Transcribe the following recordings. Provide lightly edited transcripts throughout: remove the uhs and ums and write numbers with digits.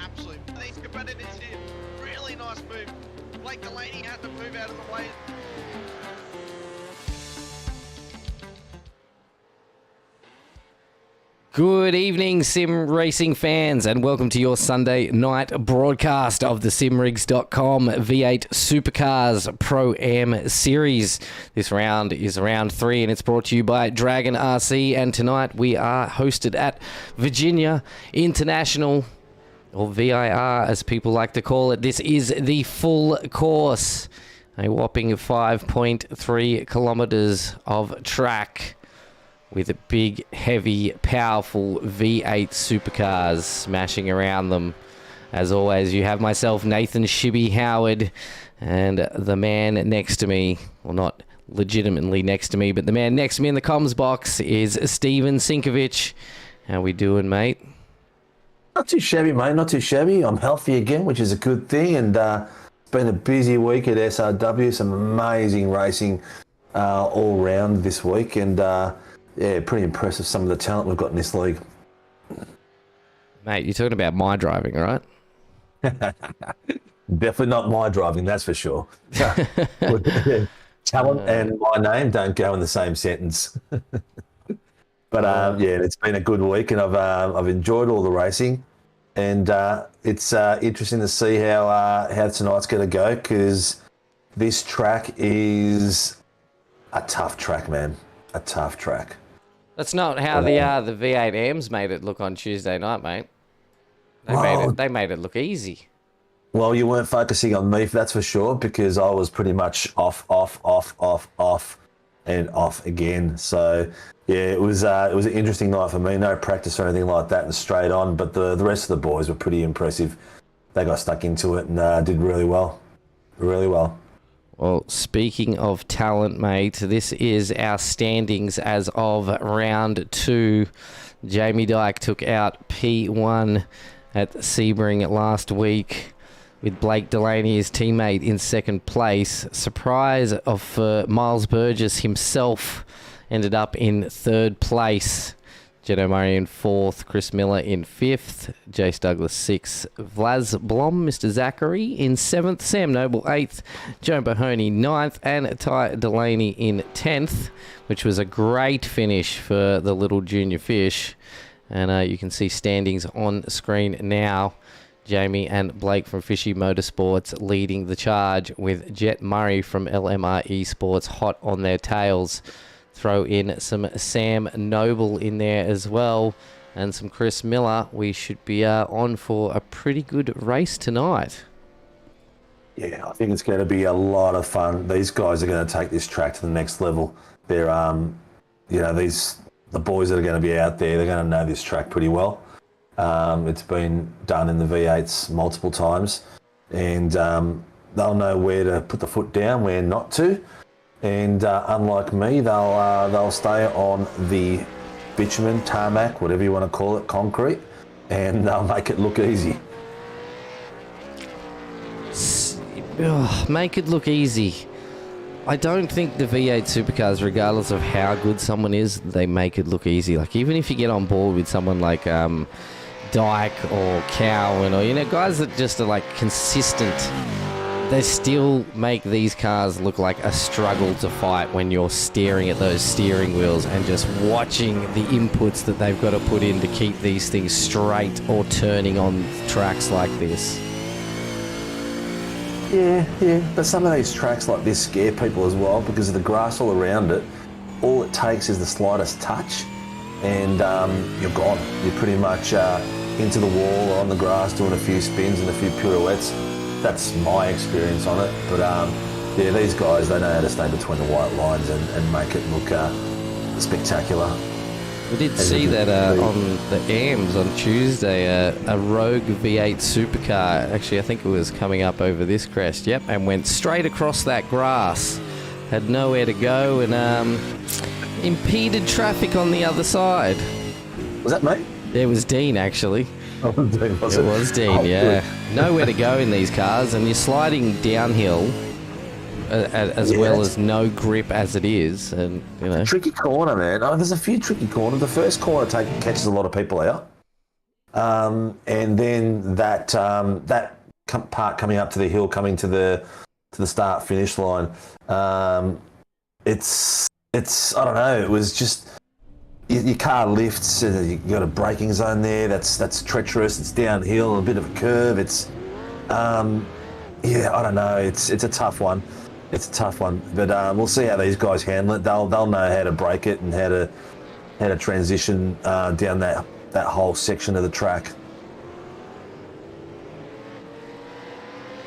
absolute beast, but it is a really nice move. Blake Delaney had to move out of the way. Good evening, sim racing fans, and welcome to your Sunday night broadcast of the simrigs.com V8 Supercars ProAm series. This round is round 3, and it's brought to you by Dragon RC, and tonight we are hosted at Virginia International, or VIR as people like to call it. This is the full course, a whopping 5.3 kilometers of track, with big, heavy, powerful V8 supercars smashing around them. As always, you have myself, Nathan ShiBBy Howard, and the man next to me, well, not legitimately next to me, but the man next to me in the comms box is Stephen Sinkovic. How we doing, mate? Not too shabby, mate. Not too shabby. I'm healthy again, which is a good thing, and it's been a busy week at SRW. Some amazing racing all round this week, and yeah, pretty impressive, some of the talent we've got in this league. Mate, you're talking about my driving, right? Definitely not my driving, that's for sure. Talent and my name don't go in the same sentence. But yeah, it's been a good week, and I've enjoyed all the racing, and it's interesting to see how tonight's going to go, because this track is a tough track, man. A tough track. That's not how the V8Ms made it look on Tuesday night, mate. They made it look easy. Well, you weren't focusing on me, that's for sure, because I was pretty much off, and off again. So yeah, it was an interesting night for me. No practice or anything like that, and straight on. But the rest of the boys were pretty impressive. They got stuck into it and did really well, really well. Well, speaking of talent, mate, this is our standings as of round 2. Jamie Dyke took out P1 at Sebring last week, with Blake Delaney, his teammate, in second place. Surprise of Miles Burgess himself ended up in third place. Jed Murray in 4th, Chris Miller in 5th, Jace Douglas 6th, Vlaz Blom, Mr. Zachary in 7th, Sam Noble 8th, Joe Mahoney 9th, and Ty Delaney in 10th, which was a great finish for the little junior fish. And you can see standings on screen now. Jamie and Blake from Fishy Motorsports leading the charge, with Jet Murray from LMR Esports hot on their tails. Throw in some Sam Noble in there as well, and some Chris Miller. We should be on for a pretty good race tonight. Yeah, I think it's going to be a lot of fun. These guys are going to take this track to the next level. They're, you know, the boys that are going to be out there, they're going to know this track pretty well. It's been done in the V8s multiple times, and they'll know where to put the foot down, where not to. And unlike me, they'll stay on the bitumen, tarmac, whatever you want to call it, concrete, and they'll make it look easy. Make it look easy. I don't think the V8 Supercars, regardless of how good someone is, they make it look easy. Like, even if you get on board with someone like Dyke or Cowan, or, you know, guys that just are like consistent, they still make these cars look like a struggle to fight when you're staring at those steering wheels and just watching the inputs that they've got to put in to keep these things straight or turning on tracks like this. Yeah, but some of these tracks like this scare people as well, because of the grass all around it. All it takes is the slightest touch, and you're gone. You're pretty much into the wall or on the grass doing a few spins and a few pirouettes. That's my experience on it. But yeah, these guys, they know how to stay between the white lines and make it look spectacular. We did see that on the AMs on Tuesday, a Rogue V8 Supercar, actually I think it was coming up over this crest, yep, and went straight across that grass. Had nowhere to go, and impeded traffic on the other side. Was that me? It was Dean, actually. Oh, Dean, was it? It was Dean, yeah. Good. Nowhere to go in these cars, and you're sliding downhill as well as no grip as it is, and you know. Tricky corner, man. Oh, there's a few tricky corners. The first corner catches a lot of people out. and then that part coming up to the hill, coming to the start finish line. It's I don't know. It was just your car lifts. You got a braking zone there. That's treacherous. It's downhill, a bit of a curve. It's yeah, I don't know. It's a tough one. It's a tough one, but we'll see how these guys handle it. They'll know how to break it and how to transition down that whole section of the track.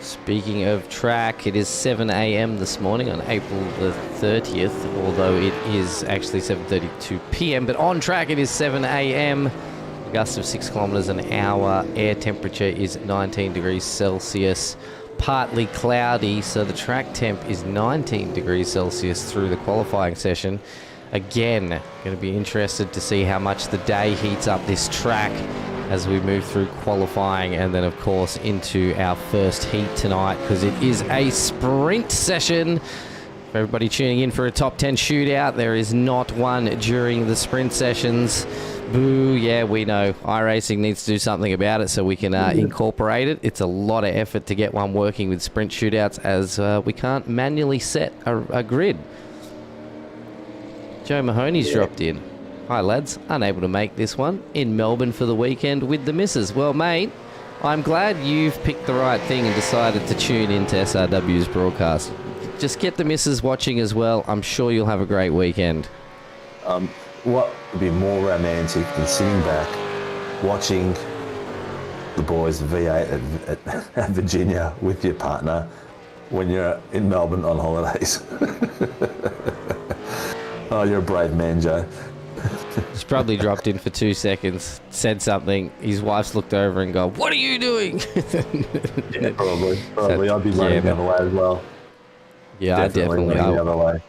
Speaking of track, it is 7 a.m. this morning on April the 30th, although it is actually 7:32 p.m. But on track, it is 7 a.m. A gust of 6 kilometers an hour. Air temperature is 19 degrees Celsius. Partly cloudy, so the track temp is 19 degrees Celsius through the qualifying session. Again, going to be interested to see how much the day heats up this track as we move through qualifying and then, of course, into our first heat tonight, because it is a sprint session. For everybody tuning in for a top 10 shootout, there is not one during the sprint sessions. Boo, yeah, we know. iRacing needs to do something about it so we can incorporate it. It's a lot of effort to get one working with sprint shootouts, as we can't manually set a grid. Joe Mahoney's dropped in. Hi, lads. Unable to make this one in Melbourne for the weekend with the missus. Well, mate, I'm glad you've picked the right thing and decided to tune into SRW's broadcast. Just get the missus watching as well. I'm sure you'll have a great weekend. What would be more romantic than sitting back, watching the boys V8 at Virginia with your partner when you're in Melbourne on holidays? Oh, you're a brave man, Joe. He's probably dropped in for 2 seconds, said something. His wife's looked over and gone, "What are you doing?" Yeah, probably. I'd be running the other way as well. Yeah, definitely.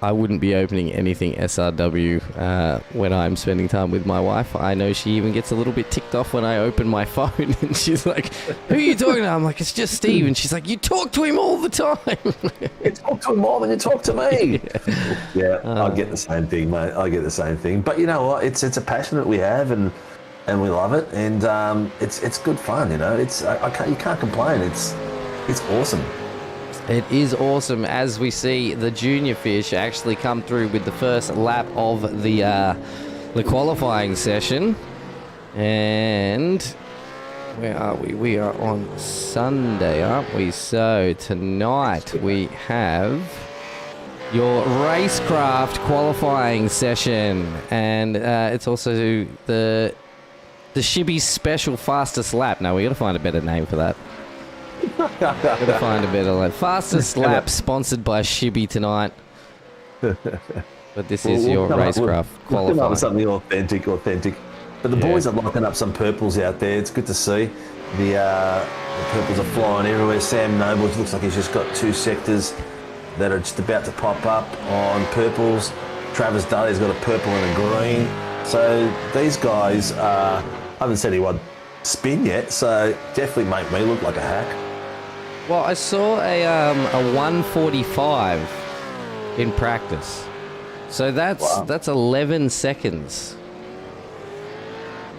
I wouldn't be opening anything SRW when I'm spending time with my wife. I know she even gets a little bit ticked off when I open my phone and she's like, "Who are you talking to?" I'm like, "It's just Steve." And she's like, "You talk to him all the time." You talk to him more than you talk to me. Yeah, I get the same thing, mate. I get the same thing. But you know what? It's a passion that we have, and we love it, and it's good fun. You know, you can't complain. It's awesome. It is awesome as we see the junior fish actually come through with the first lap of the qualifying session. And where are we? We are on Sunday, aren't we? So tonight we have your racecraft qualifying session, and it's also the ShiBBy special fastest lap. Now we got to find a better name for that. Gotta find a better lap. Fastest lap sponsored by ShiBBy tonight. But this is your racecraft qualifying. We'll something authentic. But the boys are locking up some purples out there. It's good to see. The purples are flying everywhere. Sam Noble looks like he's just got 2 sectors that are just about to pop up on purples. Travis Daly's got a purple and a green. So these guys I haven't seen anyone spin yet, so definitely make me look like a hack. Well, I saw a 145 in practice, so that's 11 seconds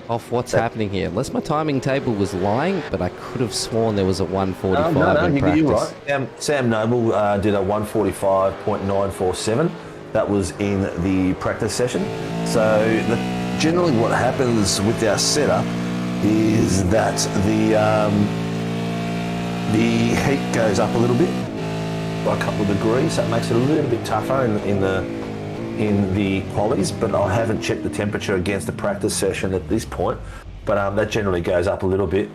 off what's happening here. Unless my timing table was lying, but I could have sworn there was a 145 in practice. You're right. Sam Noble did a 145.947. That was in the practice session. So generally what happens with our setup is that the heat goes up a little bit by a couple of degrees. That makes it a little bit tougher in the qualities, but I haven't checked the temperature against the practice session at this point. But that generally goes up a little bit,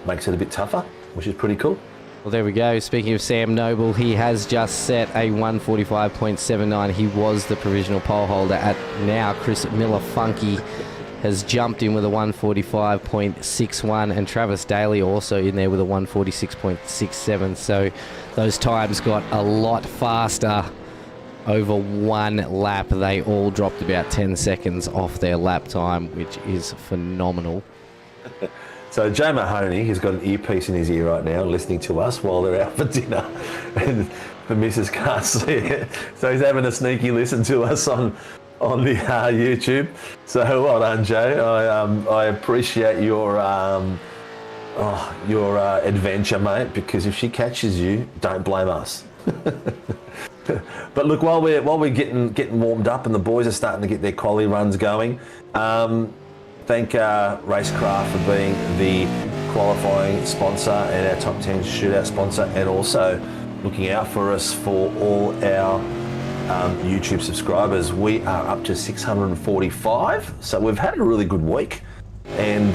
makes it a bit tougher, which is pretty cool. Well, there we go. Speaking of Sam Noble, he has just set a 145.79. He was the provisional pole holder at now. Chris Miller-Funky has jumped in with a 145.61, and Travis Daly also in there with a 146.67. So those times got a lot faster over one lap. They all dropped about 10 seconds off their lap time, which is phenomenal. So Joe Mahoney, he's got an earpiece in his ear right now, listening to us while they're out for dinner, and the missus can't see it. So he's having a sneaky listen to us on on the YouTube. So well done, Joe. I appreciate your adventure, mate. Because if she catches you, don't blame us. But look, while we're getting warmed up and the boys are starting to get their quality runs going, thank Racecraft for being the qualifying sponsor and our top 10 shootout sponsor, and also looking out for us for all our YouTube subscribers. We are up to 645, so we've had a really good week, and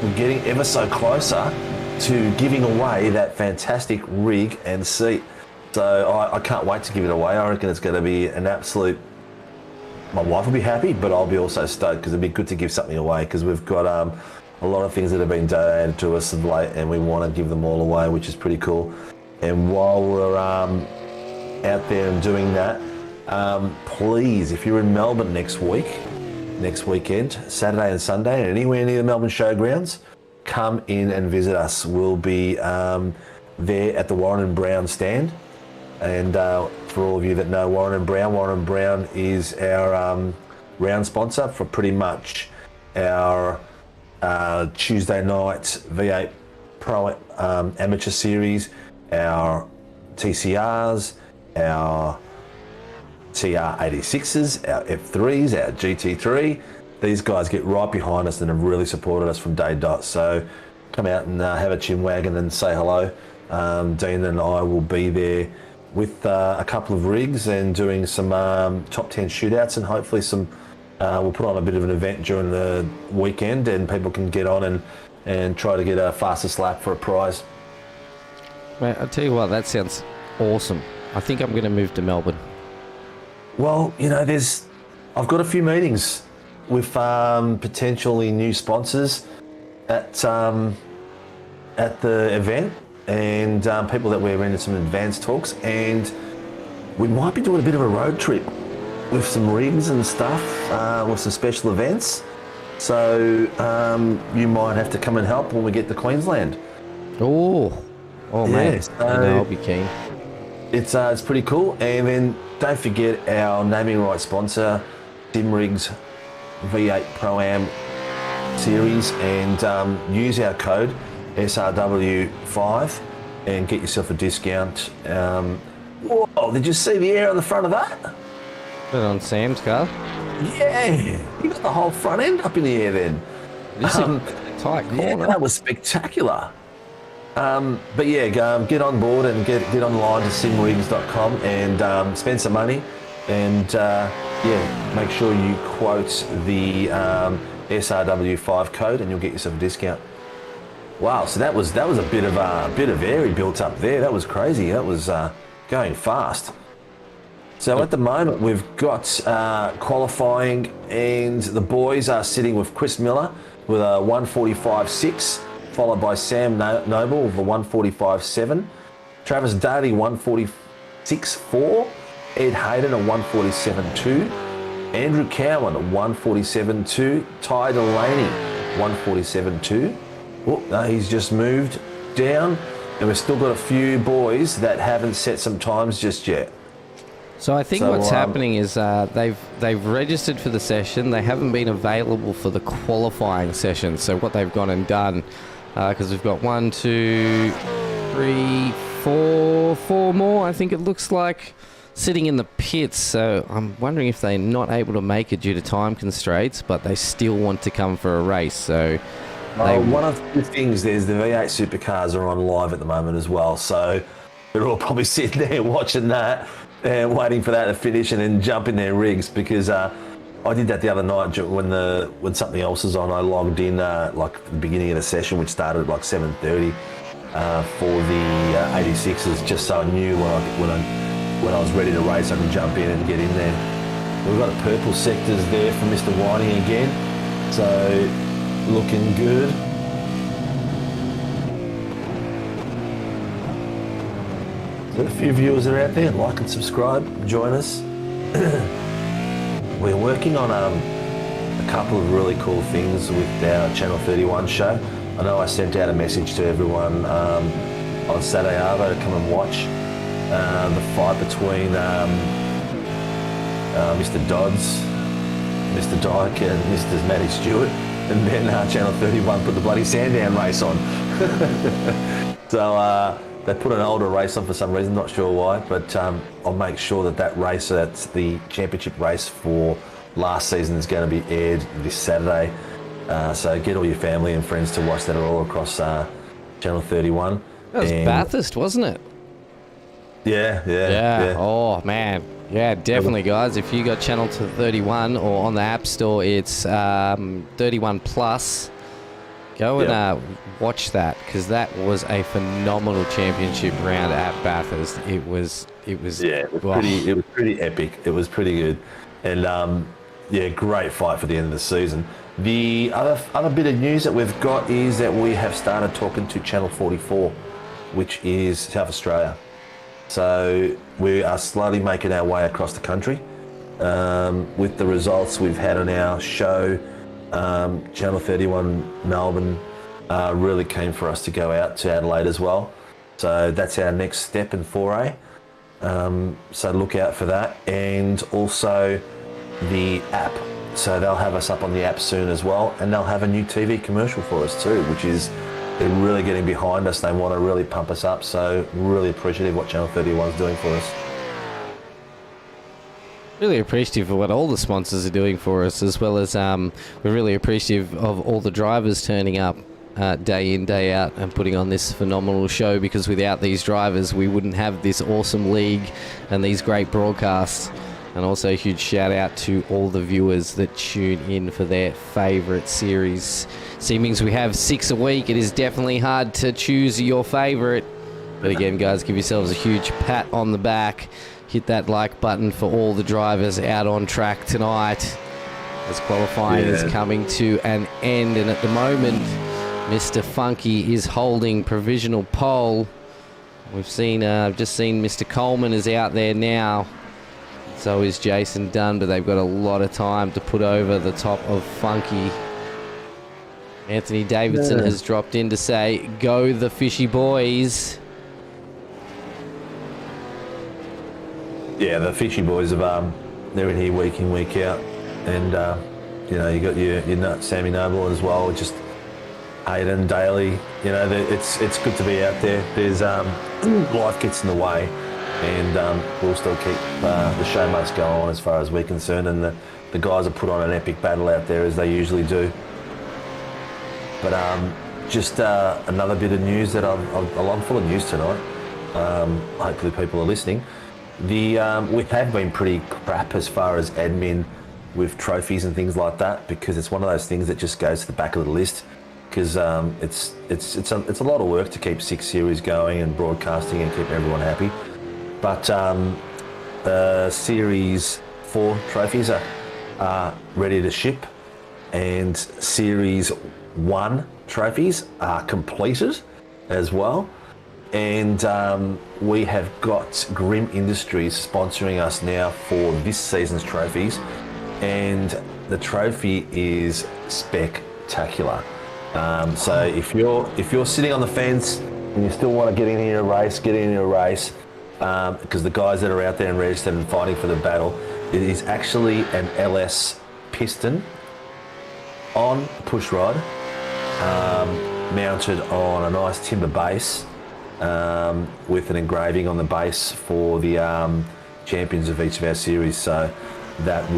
we're getting ever so closer to giving away that fantastic rig and seat. So I can't wait to give it away. I reckon it's going to be an absolute... My wife will be happy, but I'll be also stoked because it'd be good to give something away, because we've got a lot of things that have been donated to us of late, and we want to give them all away, which is pretty cool. And while we're out there and doing that, please, if you're in Melbourne next weekend, Saturday and Sunday, and anywhere near the Melbourne Showgrounds, come in and visit us. We'll be there at the Warren and Brown stand. And for all of you that know Warren and Brown is our round sponsor for pretty much our Tuesday night V8 Pro Amateur Series, our TCRs, our TR86s, our F3s, our GT3. These guys get right behind us and have really supported us from day dot. So come out and have a chin wagon and say hello. Dean and I will be there with a couple of rigs and doing some top 10 shootouts, and hopefully we'll put on a bit of an event during the weekend, and people can get on and try to get a fastest lap for a prize. Mate, I'll tell you what, that sounds awesome. I think I'm going to move to Melbourne. Well, you know, I've got a few meetings with potentially new sponsors at the event, and people that we're into some advanced talks, and we might be doing a bit of a road trip with some rigs and stuff, with some special events. So you might have to come and help when we get to Queensland. Oh, mate, so I'll be keen. It's pretty cool. And then don't forget our naming rights sponsor, Simrigs V8 ProAm series, and use our code SRW5 and get yourself a discount. Whoa, did you see the air on the front of that? Put it on Sam's car. Yeah, you got the whole front end up in the air then. Tight corner. Yeah, that was spectacular. But yeah, get on board and get online to simrigs.com and spend some money, and make sure you quote the SRW5 code and you'll get yourself a discount. Wow, so that was a bit of air he built up there. That was crazy. That was going fast. So at the moment we've got qualifying, and the boys are sitting with Chris Miller with a 145.6, followed by Sam Noble with a 145.7, Travis Daly 146.4, Ed Hayden a 147.2, Andrew Cowan a 147.2, Ty Delaney 147.2. Oh, no, he's just moved down, and we've still got a few boys that haven't set some times just yet. So I think what's happening is they've registered for the session. They haven't been available for the qualifying session. So what they've gone and done, because we've got 1, 2, 3, 4 more, I think it looks like, sitting in the pits. So I'm wondering if they're not able to make it due to time constraints, but they still want to come for a race. So one of the things, there's the V8 Supercars are on live at the moment as well. So we're all probably sitting there watching that and waiting for that to finish and then jump in their rigs, because I did that the other night when something else was on. I logged in like the beginning of the session, which started at like 7:30 for the 86s, just so I knew when I was ready to race, I could jump in and get in there. We've got the purple sectors there for Mr. Whiting again, so looking good. A few viewers that are out there, like and subscribe, join us. We're working on a couple of really cool things with our Channel 31 show. I know I sent out a message to everyone on Saturday Arvo to come and watch the fight between Mr. Dodds Mr. Dyke and Mr. Matty Stewart, and then Channel 31 put the bloody Sandown race on. So they put an older race on for some reason, not sure why, but I'll make sure that race, that's the championship race for last season, is going to be aired this Saturday. So get all your family and friends to watch that all across Channel 31. That was Bathurst, wasn't it? Yeah. Oh, man. Yeah, definitely, guys. If you got Channel 31 or on the App Store, it's 31 Plus. Go and watch that, because that was a phenomenal championship round at Bathurst. It was pretty epic. It was pretty good, and great fight for the end of the season. The other bit of news that we've got is that we have started talking to Channel 44, which is South Australia. So we are slowly making our way across the country. With the results we've had on our show, Channel 31 Melbourne really keen for us to go out to Adelaide as well. So that's our next step in foray. So look out for that. And also the app. So they'll have us up on the app soon as well. And they'll have a new TV commercial for us too, which is, they're really getting behind us. They want to really pump us up. So really appreciative what Channel 31 is doing for us. Really appreciative of what all the sponsors are doing for us, as well as we're really appreciative of all the drivers turning up day in, day out and putting on this phenomenal show, because without these drivers we wouldn't have this awesome league and these great broadcasts. And also a huge shout out to all the viewers that tune in for their favourite series. Seemings we have 6 a week. It is definitely hard to choose your favourite. But again, guys, give yourselves a huge pat on the back. Hit that like button for all the drivers out on track tonight, as qualifying is coming to an end. And at the moment, Mr. Funky is holding provisional pole. We've seen, just seen Mr. Coleman is out there now. So is Jason Dunn, but they've got a lot of time to put over the top of Funky. Anthony Davidson has dropped in to say, go the fishy boys. Yeah, the fishy boys have they're in here week in, week out, and you got your Sammy Noble as well, just Hayden Daly. It's good to be out there. There's life gets in the way, and we'll still keep the show must go on as far as we're concerned, and the guys have put on an epic battle out there as they usually do. But just another bit of news that I'm full of news tonight. Hopefully people are listening. We have been pretty crap as far as admin with trophies and things like that, because it's one of those things that just goes to the back of the list, because it's a lot of work to keep 6 series going and broadcasting and keep everyone happy. But Series 4 trophies are ready to ship, and Series 1 trophies are completed as well. And we have got Grim Industries sponsoring us now for this season's trophies, and the trophy is spectacular. So if you're sitting on the fence and you still want to get in here a race, because the guys that are out there and registered and fighting for the battle, it is actually an LS piston on push rod, mounted on a nice timber base, with an engraving on the base for the champions of each of our series. So that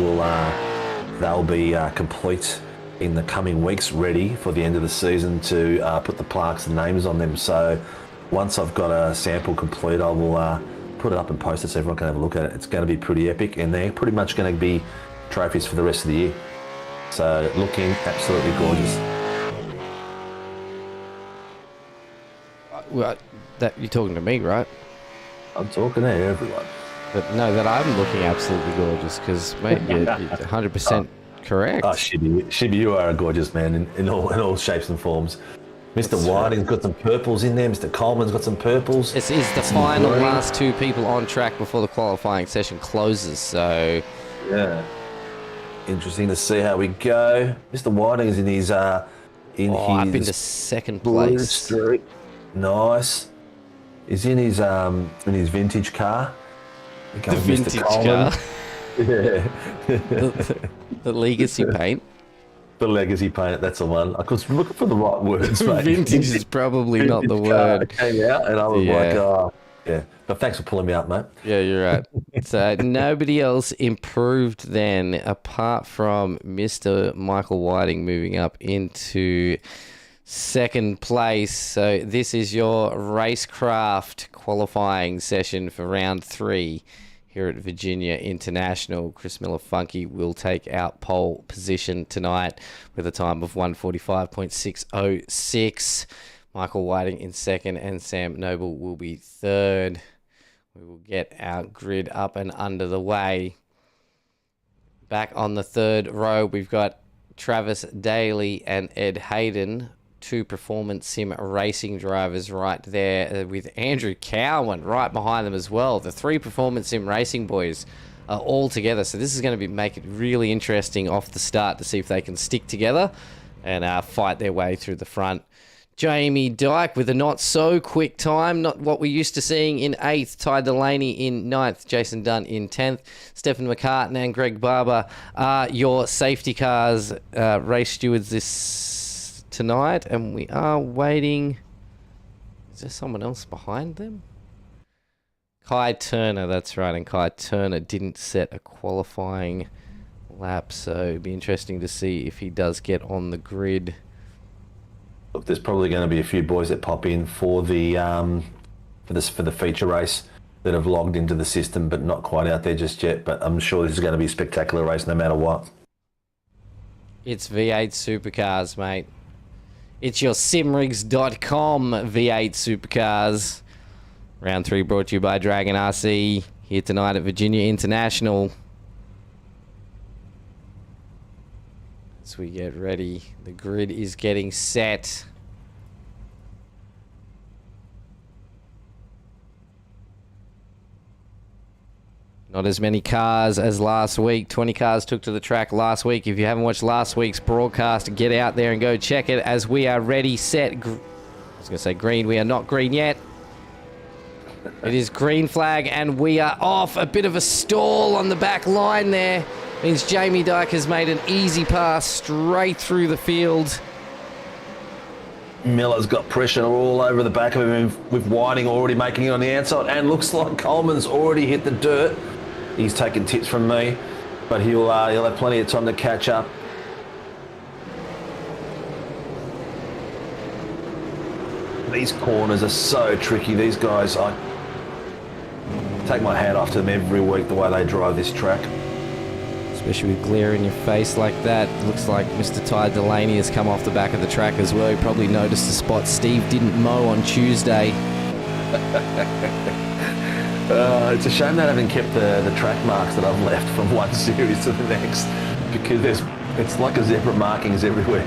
they'll be complete in the coming weeks, ready for the end of the season to put the plaques and names on them. So once I've got a sample complete, I will put it up and post it so everyone can have a look at it. It's going to be pretty epic, and they're pretty much going to be trophies for the rest of the year. So looking absolutely gorgeous. Well, that you're talking to me, right? I'm talking to everyone. But no, that I'm looking absolutely gorgeous, because, mate, you're 100% correct. Oh, ShiBBy, you are a gorgeous man in all shapes and forms. Mr. Whiting's got some purples in there. Mr. Coleman's got some purples. This is the final last 2 people on track before the qualifying session closes, so... Yeah. Interesting to see how we go. Mr. Whiting's in his... I've been to second place. Street. Nice. He's in his vintage car. The vintage car. Yeah. The legacy paint. The legacy paint, that's the one. I was looking for the right words, mate. Vintage is probably not the Vintage car word. came out, and I was like, oh, yeah. But thanks for pulling me out, mate. Yeah, you're right. So nobody else improved then, apart from Mr. Michael Whiting moving up into second place. So this is your racecraft qualifying session for round 3 here at Virginia International. Chris Miller Funky will take out pole position tonight with a time of 1:45.606. Michael Whiting in second and Sam Noble will be third. We will get our grid up and under the way. Back on the third row, we've got Travis Daly and Ed Hayden, 2 performance sim racing drivers right there, with Andrew Cowan right behind them as well. The 3 performance sim racing boys are all together, so this is going to make it really interesting off the start to see if they can stick together and fight their way through the front. Jamie Dyke with a not so quick time, not what we're used to seeing in 8th. Ty Delaney in 9th. Jason Dunn in 10th. Stephen McCartan and Greg Barber are your safety cars race stewards this tonight, and we are waiting. Is there someone else behind them? Kai Turner, that's right, and Kai Turner didn't set a qualifying lap, so it'd be interesting to see if he does get on the grid. Look, there's probably going to be a few boys that pop in for the for the feature race that have logged into the system, but not quite out there just yet. But I'm sure this is going to be a spectacular race no matter what. It's V8 Supercars, mate. It's your simrigs.com V8 Supercars. Round 3 brought to you by Dragon RC here tonight at Virginia International. As we get ready, the grid is getting set. Not as many cars as last week. 20 cars took to the track last week. If you haven't watched last week's broadcast, get out there and go check it as we are ready, set. I was going to say green. We are not green yet. It is green flag and we are off. A bit of a stall on the back line there. Means Jamie Dyke has made an easy pass straight through the field. Miller's got pressure all over the back of him, with Whiting already making it on the outside, and looks like Coleman's already hit the dirt. He's taking tips from me, but he'll have plenty of time to catch up. These corners are so tricky. These guys, I take my hat off to them every week, the way they drive this track. Especially with glare in your face like that. Looks like Mr. Ty Delaney has come off the back of the track as well. He probably noticed the spot Steve didn't mow on Tuesday. It's a shame they haven't kept the track marks that I've left from one series to the next, because it's like a zebra markings everywhere.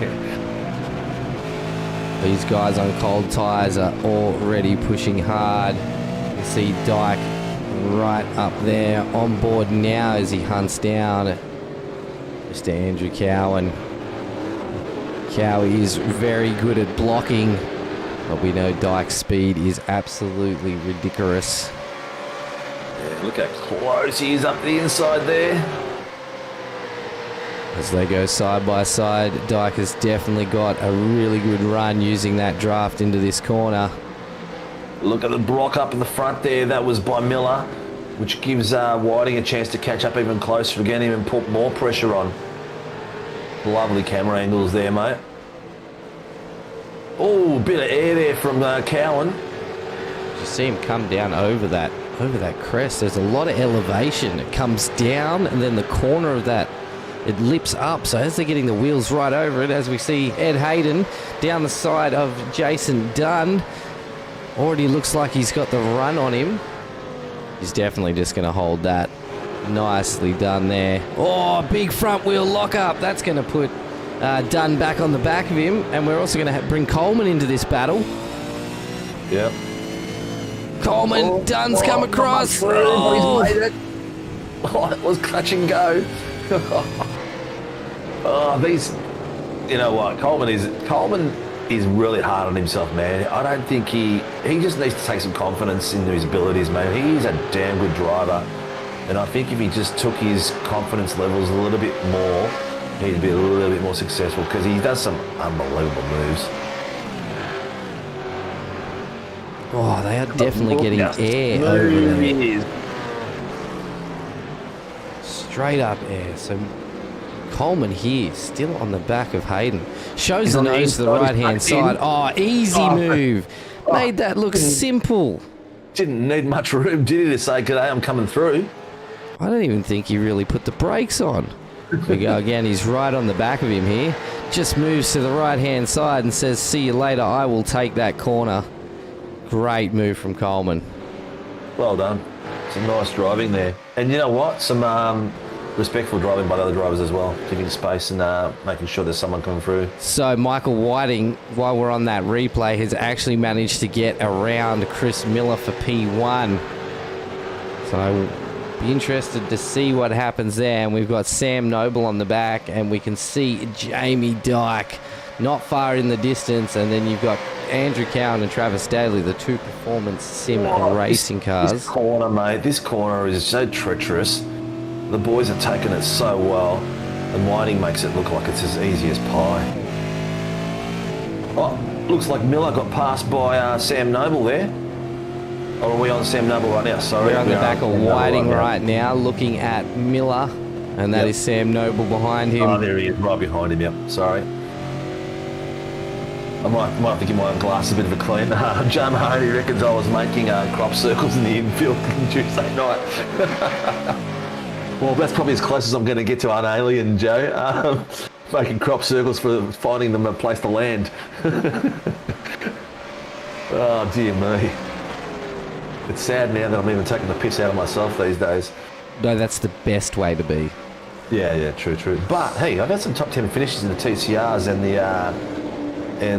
These guys on cold tyres are already pushing hard. You see Dyke right up there on board now as he hunts down Mr. Andrew Cowan. Cowie is very good at blocking, but we know Dyke's speed is absolutely ridiculous. Yeah, look how close he is up the inside there. As they go side by side, Dyke has definitely got a really good run using that draft into this corner. Look at the block up in the front there. That was by Miller, which gives Whiting a chance to catch up even closer again, even put more pressure on. Lovely camera angles there, mate. Oh, bit of air there from Cowan. You see him come down over that crest. There's a lot of elevation. It comes down, and then the corner of that, it lips up. So as they're getting the wheels right over it, as we see Ed Hayden down the side of Jason Dunn, already looks like he's got the run on him. He's definitely just going to hold that. Nicely done there. Oh, big front wheel lock up. That's going to put Dunn back on the back of him. And we're also going to bring Coleman into this battle. Yep. Coleman, Dunn's come across. Oh, he's made it. Oh, it was clutch and go. Oh, these, you know what? Coleman is really hard on himself, man. I don't think he just needs to take some confidence into his abilities, man. He's a damn good driver. And I think if he just took his confidence levels a little bit more, he'd be a little bit more successful because he does some unbelievable moves. Oh, they are definitely getting air over there. Straight up air. So Coleman here, still on the back of Hayden. Shows the nose to the right-hand side. Oh, easy move. Made that look simple. Didn't need much room, did he, to say, "G'day, I'm coming through"? I don't even think he really put the brakes on. We go again. He's right on the back of him here. Just moves to the right-hand side and says, "See you later. I will take that corner." Great move from Coleman. Well done. Some nice driving there. And you know what? Some respectful driving by the other drivers as well, giving space and making sure there's someone coming through. So Michael Whiting, while we're on that replay, has actually managed to get around Chris Miller for P1. So I'll be interested to see what happens there. And we've got Sam Noble on the back, and we can see Jamie Dyke not far in the distance. And then you've got Andrew Cowan and Travis Daly, the two performance sim racing cars. This corner, mate, this corner is so treacherous. The boys are taking it so well, and Whiting makes it look like it's as easy as pie. Oh, looks like Miller got passed by Sam Noble there. Or are we on Sam Noble right now? Sorry. We're on the back of Whiting right now, looking at Miller, and that is Sam Noble behind him. Oh, there he is, right behind him, yep. Sorry. I might have to give my own glass a bit of a clean. John Mahoney reckons I was making crop circles in the infield on Tuesday night. Well, that's probably as close as I'm going to get to an alien, Joe. Making crop circles for finding them a place to land. Oh, dear me. It's sad now that I'm even taking the piss out of myself these days. No, that's the best way to be. Yeah, true. But, hey, I've had some top 10 finishes in the TCRs and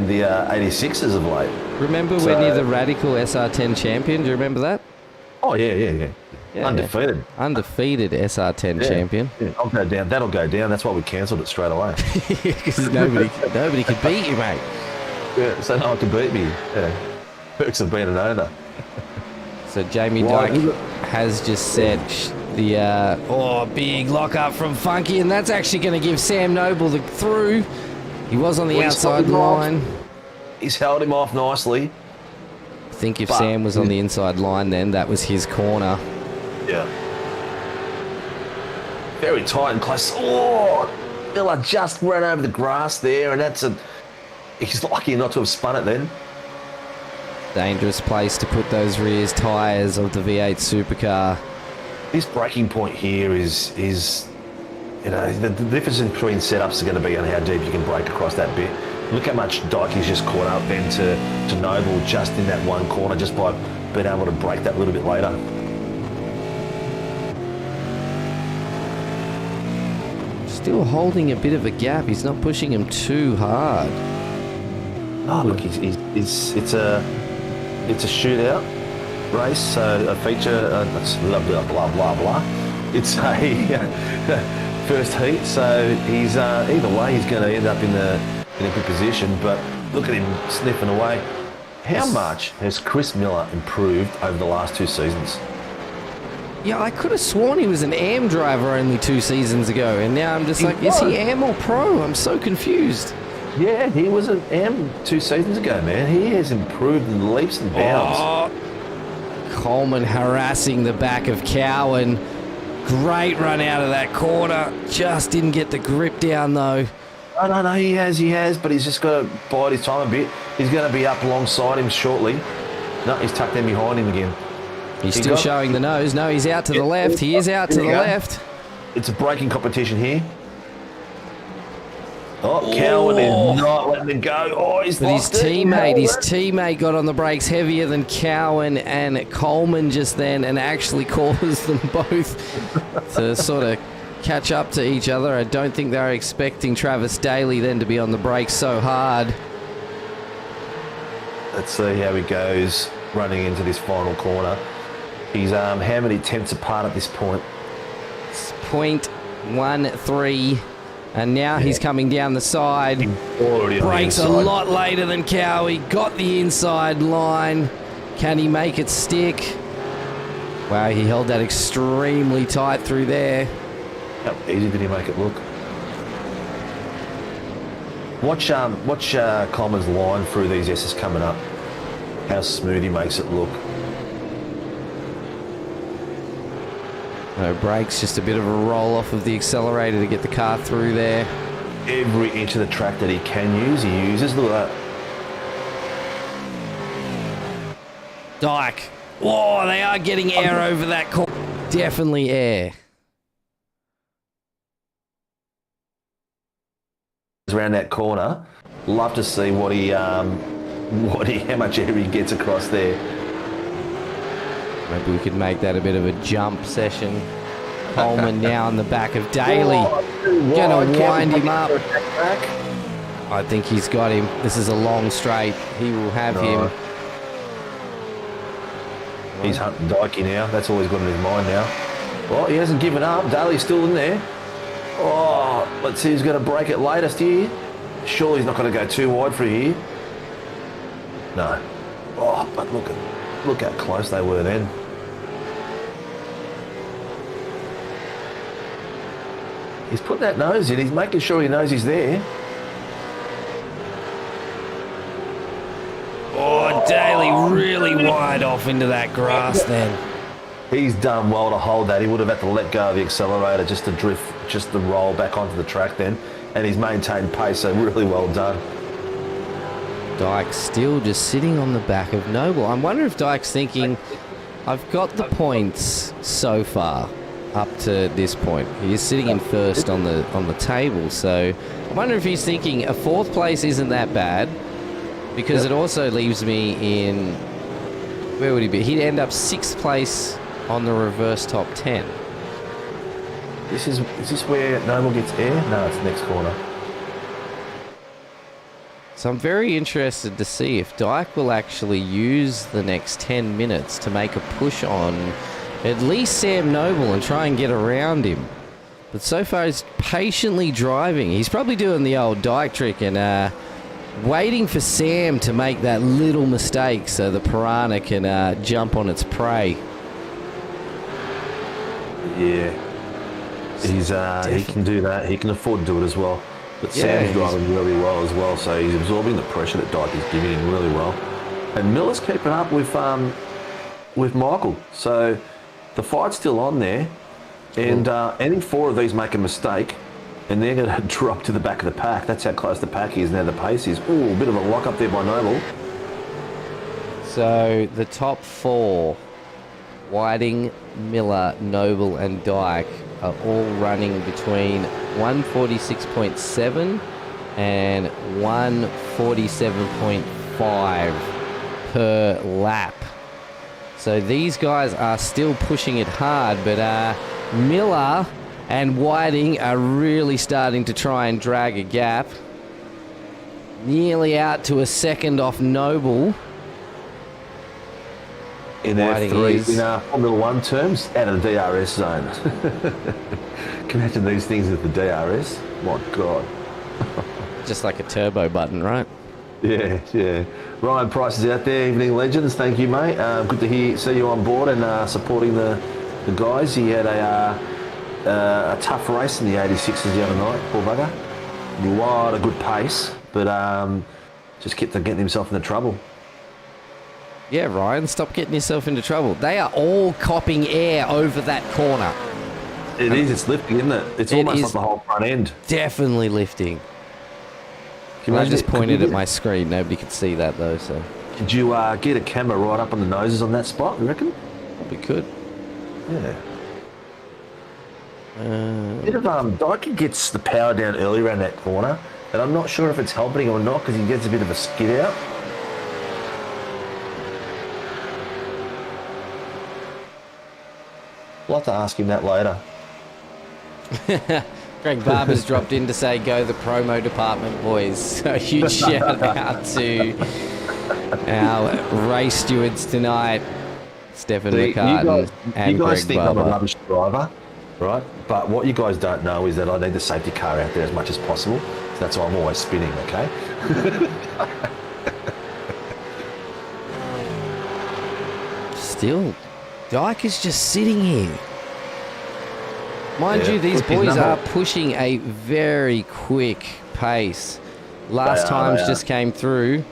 the 86s of late. Remember when you're the Radical SR10 champion? Do you remember that? Oh, yeah. Undefeated. Yeah. Undefeated SR10 champion. Yeah, I'll go down. That'll go down. That's why we cancelled it straight away. Because nobody could beat you, mate. Yeah, so no one can beat me. Yeah. Perks of being an owner. So Jamie Dyke has just said the big lock up from Funky, and that's actually going to give Sam Noble the through. He was on the outside line. He's held him off nicely. I think if Sam was on the inside line, then that was his corner. Yeah. Very tight and close. Oh, Miller just ran over the grass there, and he's lucky not to have spun it then. Dangerous place to put those rear tyres of the V8 Supercar. This braking point here is the difference between setups are going to be on how deep you can brake across that bit. Look how much Dyke he's just caught up then to Noble just in that one corner, just by being able to brake that little bit later. Still holding a bit of a gap. He's not pushing him too hard. Oh, look, it's a shootout race, so a feature, blah, blah, blah, blah, blah. It's a first heat, so he's either way he's going to end up in a good position, but look at him sniffing away. How much has Chris Miller improved over the last 2 seasons? Yeah, I could have sworn he was an AM driver only 2 seasons ago, and now I'm just is he AM or pro? I'm so confused. Yeah, he was an AM 2 seasons ago, man. He has improved in leaps and bounds. Oh, Coleman harassing the back of Cowan. Great run out of that corner. Just didn't get the grip down, though. No, he has, but he's just got to bide his time a bit. He's going to be up alongside him shortly. No, he's tucked in behind him again. He's still showing the nose. No, he's out to the left. He is out to the left. It's a braking competition here. Oh, Cowan is not letting him go. Oh, he's lost his teammate got on the brakes heavier than Cowan and Coleman just then, and actually caused them both to sort of catch up to each other. I don't think they were expecting Travis Daly then to be on the brakes so hard. Let's see how he goes running into this final corner. He's how many tenths apart at this point? It's 0.13. And now he's coming down the side. Brakes a lot later than Cowie. Got the inside line. Can he make it stick? Wow, he held that extremely tight through there. How easy did he make it look? Watch Coleman's line through these S's coming up. How smooth he makes it look. No brakes, just a bit of a roll off of the accelerator to get the car through there. Every inch of the track that he can use, he uses. Look at that. Dyke. Oh, they are getting air over that corner. Definitely air. Around that corner, love to see how much air he gets across there. Maybe we could make that a bit of a jump session. Coleman now on the back of Daly. Gonna wind him up. I think he's got him. This is a long straight. He will have him. He's hunting Dykey now. That's all he's got in his mind now. Well, he hasn't given up. Daly's still in there. Oh, let's see who's going to break it latest here. Surely he's not going to go too wide for here. No. Oh, but look how close they were then. He's put that nose in. He's making sure he knows he's there. Oh, Daly really wide off into that grass then. He's done well to hold that. He would have had to let go of the accelerator just to drift, just to roll back onto the track then. And he's maintained pace, so really well done. Dyke still just sitting on the back of Noble. I wonder if Dyke's thinking, I've got the points so far up to this point. He is sitting in first on the table, so I wonder if he's thinking a fourth place isn't that bad, because it also leaves me in, where would he be? He'd end up sixth place on the reverse top 10. Is this where Noble gets air? No, it's the next corner. So I'm very interested to see if Dyke will actually use the next 10 minutes to make a push on at least Sam Noble and try and get around him. But so far he's patiently driving. He's probably doing the old Dyke trick and waiting for Sam to make that little mistake so the piranha can jump on its prey. Yeah, he can do that. He can afford to do it as well. But Sam's driving really well as well, so he's absorbing the pressure that Dyke is giving him really well. And Miller's keeping up with Michael, so the fight's still on there. And any four of these make a mistake, and they're going to drop to the back of the pack. That's how close the pack is now. The pace is. Ooh, a bit of a lock up there by Noble. So the top four, Whiting, Miller, Noble and Dyke, are all running between 146.7 and 147.5 per lap. So these guys are still pushing it hard, but Miller and Whiting are really starting to try and drag a gap. Nearly out to a second off Noble. In Formula One terms, out of the DRS zone. Can you imagine these things with the DRS? My God. Just like a turbo button, right? Yeah. Ryan Price is out there. Evening Legends. Thank you, mate. Good to see you on board and supporting the guys. He had a tough race in the 86s the other night, poor bugger. A lot of good pace, but just kept getting himself into trouble. Yeah, Ryan, stop getting yourself into trouble. They are all copping air over that corner. It is. It's lifting, isn't it? It's almost like the whole front end. Definitely lifting. I just pointed at my screen. Nobody could see that, though. So. Could you get a camera right up on the noses on that spot, you reckon? Probably could. Yeah. Bit of Dyke gets the power down early around that corner, and I'm not sure if it's helping or not because he gets a bit of a skid out. I'll have to ask him that later. Greg Barber's dropped in to say, go the promo department, boys. So huge shout out to our race stewards tonight, Stefan McCartan and you guys Greg think Barber. I'm a rubbish driver, right? But what you guys don't know is that I need the safety car out there as much as possible. So that's why I'm always spinning, okay? Dyke is just sitting here. Mind you, these quick as boys number. are pushing a very quick pace. Last times just came through.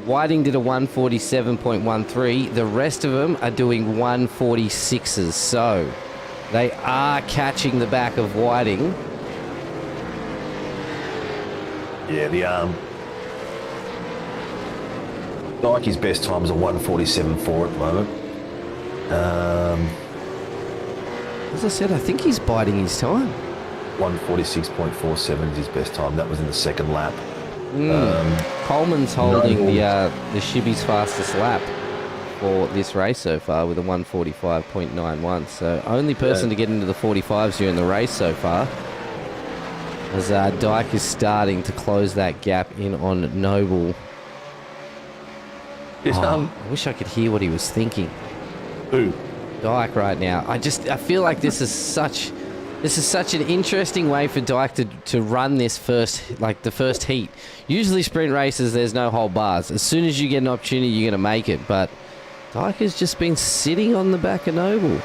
Whiting did a 147.13. The rest of them are doing 146s. So they are catching the back of Whiting. Yeah, Nike's best time is a 147.4 at the moment. As I said, I think he's biding his time. 146.47 is his best time. That was in the second lap. Coleman's holding the ShiBBy's fastest lap for this race so far with a 145.91. So only person to get into the 45s during the race so far. As Dyke is starting to close that gap in on Noble. I wish I could hear what he was thinking. Who? Dyke right now. I feel like this is such an interesting way for Dyke to run this the first heat. Usually sprint races, there's no hold bars. As soon as you get an opportunity, you're going to make it. But Dyke has just been sitting on the back of Noble.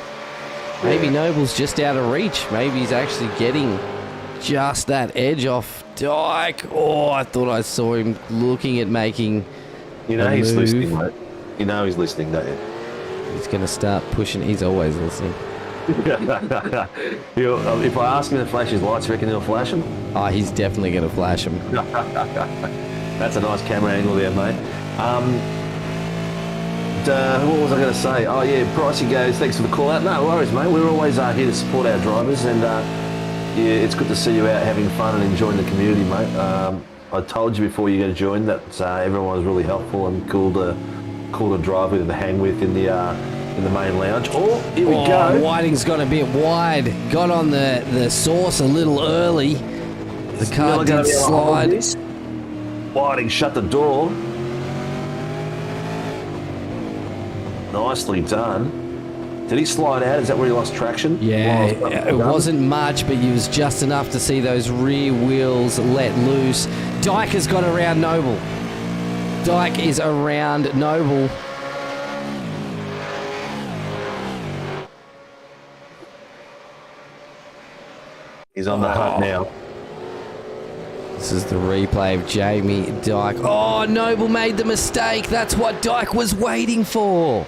Maybe Noble's just out of reach. Maybe he's actually getting just that edge off Dyke. Oh, I thought I saw him looking at making He's move. listening, mate. You know he's listening, don't you? He's going to start pushing. He's always listening. If I ask him to flash his lights, you reckon he'll flash them? Oh, he's definitely going to flash him. That's a nice camera angle there, mate. What was I going to say? Oh, yeah, Pricey goes, thanks for the call out. No worries, mate. We're always here to support our drivers, and it's good to see you out having fun and enjoying the community, mate. I told you before you go to join that everyone was really helpful and cool to drive with and to hang with in the main lounge. Oh, here we go. Whiting's got a bit wide. Got on the sauce a little early. The car did slide. Whiting shut the door. Nicely done. Did he slide out? Is that where he lost traction? Yeah, it wasn't much, but it was just enough to see those rear wheels let loose. Dyke has got around Noble. Dyke is around Noble. He's on the hunt now. This is the replay of Jamie Dyke. Oh, Noble made the mistake. That's what Dyke was waiting for.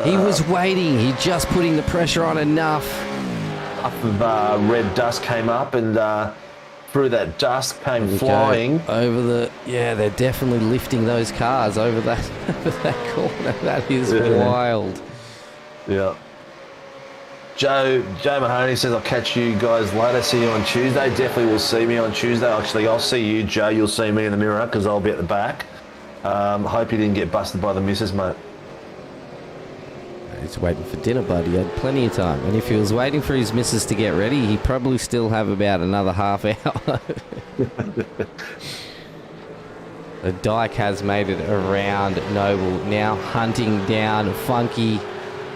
He was waiting. He just putting the pressure on enough. Puff of red dust came up, and through that dust came flying. Over they're definitely lifting those cars over that corner. That is wild. Yeah. Joe Mahoney says, I'll catch you guys later. See you on Tuesday. Definitely will see me on Tuesday. Actually, I'll see you, Joe. You'll see me in the mirror because I'll be at the back. Hope you didn't get busted by the missus, mate. He's waiting for dinner, bud. He had plenty of time. And if he was waiting for his missus to get ready, he'd probably still have about another half hour. The Dyke has made it around Noble. Now hunting down funky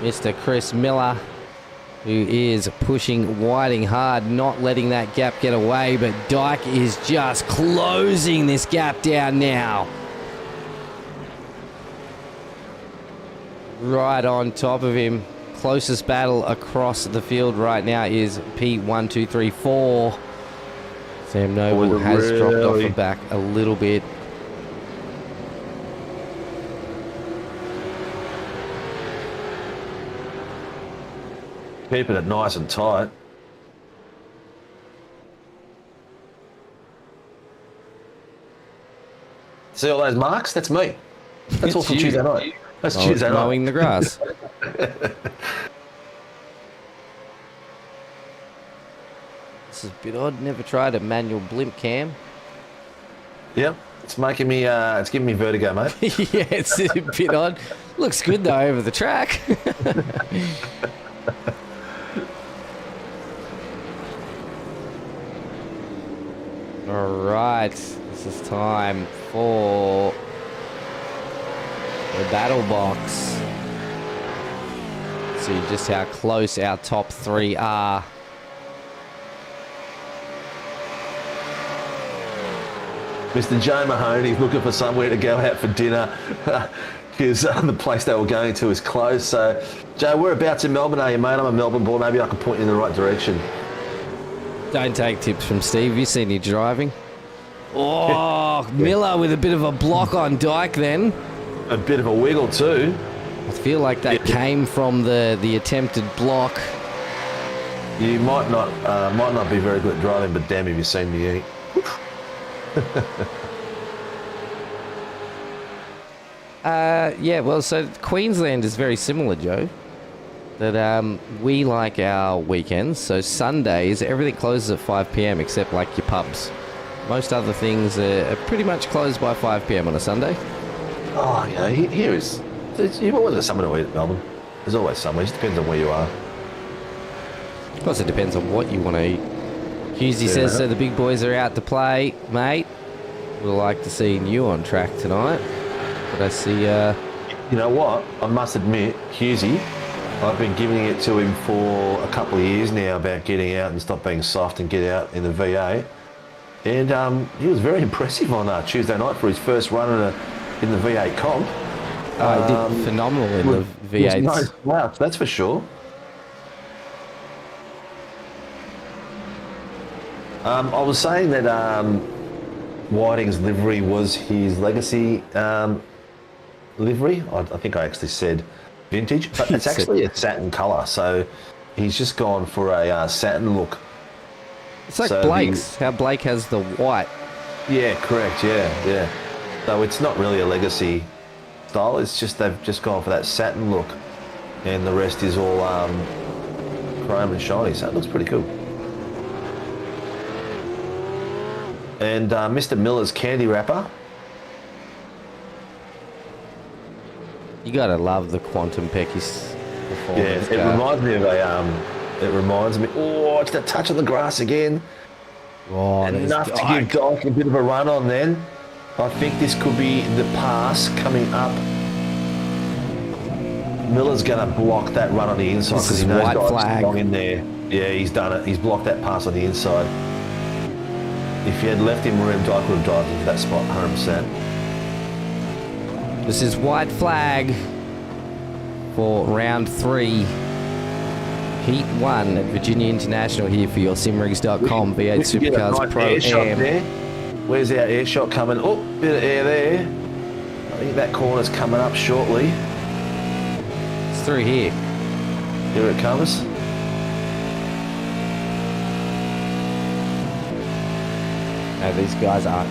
Mr. Chris Miller, who is pushing Whiting hard, not letting that gap get away, but Dyke is just closing this gap down now. Right on top of him. Closest battle across the field right now is P1234. Sam Noble has dropped off the back a little bit. Keeping it nice and tight. See all those marks? That's me. That's all from Tuesday night. That's Tuesday night. Mowing the grass. This is a bit odd. Never tried a manual blimp cam. Yep. It's making me, it's giving me vertigo, mate. Yeah, it's a bit odd. Looks good though over the track. All right, this is time for the battle box. See just how close our top three are. Mr. Joe Mahoney's looking for somewhere to go out for dinner. because the place they were going to is closed. So, Joe, whereabouts in Melbourne are you, mate? I'm a Melbourne boy. Maybe I can point you in the right direction. Don't take tips from Steve. Have you seen you driving? Oh, Miller with a bit of a block on Dyke then. A bit of a wiggle too. I feel like that came from the attempted block. You might not be very good at driving, but damn, have you seen me eat? Yeah, well, so Queensland is very similar, Joe. That we like our weekends. So Sundays, everything closes at 5 p.m. except like your pubs. Most other things are pretty much closed by 5 p.m. on a Sunday. Oh, yeah, you've always got something to eat at Melbourne. There's always somewhere. It just depends on where you are. Of course, it depends on what you want to eat. Husey says, so the big boys are out to play, mate. We'd like to see you on track tonight. But I see... You know what? I must admit, Husey, I've been giving it to him for a couple of years now about getting out and stop being soft and get out in the V8. And he was very impressive on Tuesday night for his first run in the V8 comp. He did phenomenal in the V8. No slouch, that's for sure. I was saying that Whiting's livery was his legacy livery. I think I actually said vintage, but it's actually a satin colour. So he's just gone for a satin look. It's like Blake's, how Blake has the white. Yeah, correct, yeah. So it's not really a legacy style, it's just they've just gone for that satin look. And the rest is all chrome and shiny, so it looks pretty cool. And Mr. Miller's candy wrapper. You gotta love the Quantum Pecky's performance. Yeah, it reminds me of oh, it's that touch on the grass again. Oh, enough to give Dyke a bit of a run on then. I think this could be the pass coming up. Miller's going to block that run on the inside because he knows Dyke's long in there. Yeah, he's done it. He's blocked that pass on the inside. If you had left him room, Dyke would have dived into that spot 100%. This is white flag for round 3. Heat 1 at Virginia International here for your simrigs.com V8 Supercars ProAm. Where's our air shot coming? Oh, bit of air there. I think that corner's coming up shortly. It's through here. Here it comes. No, these guys aren't.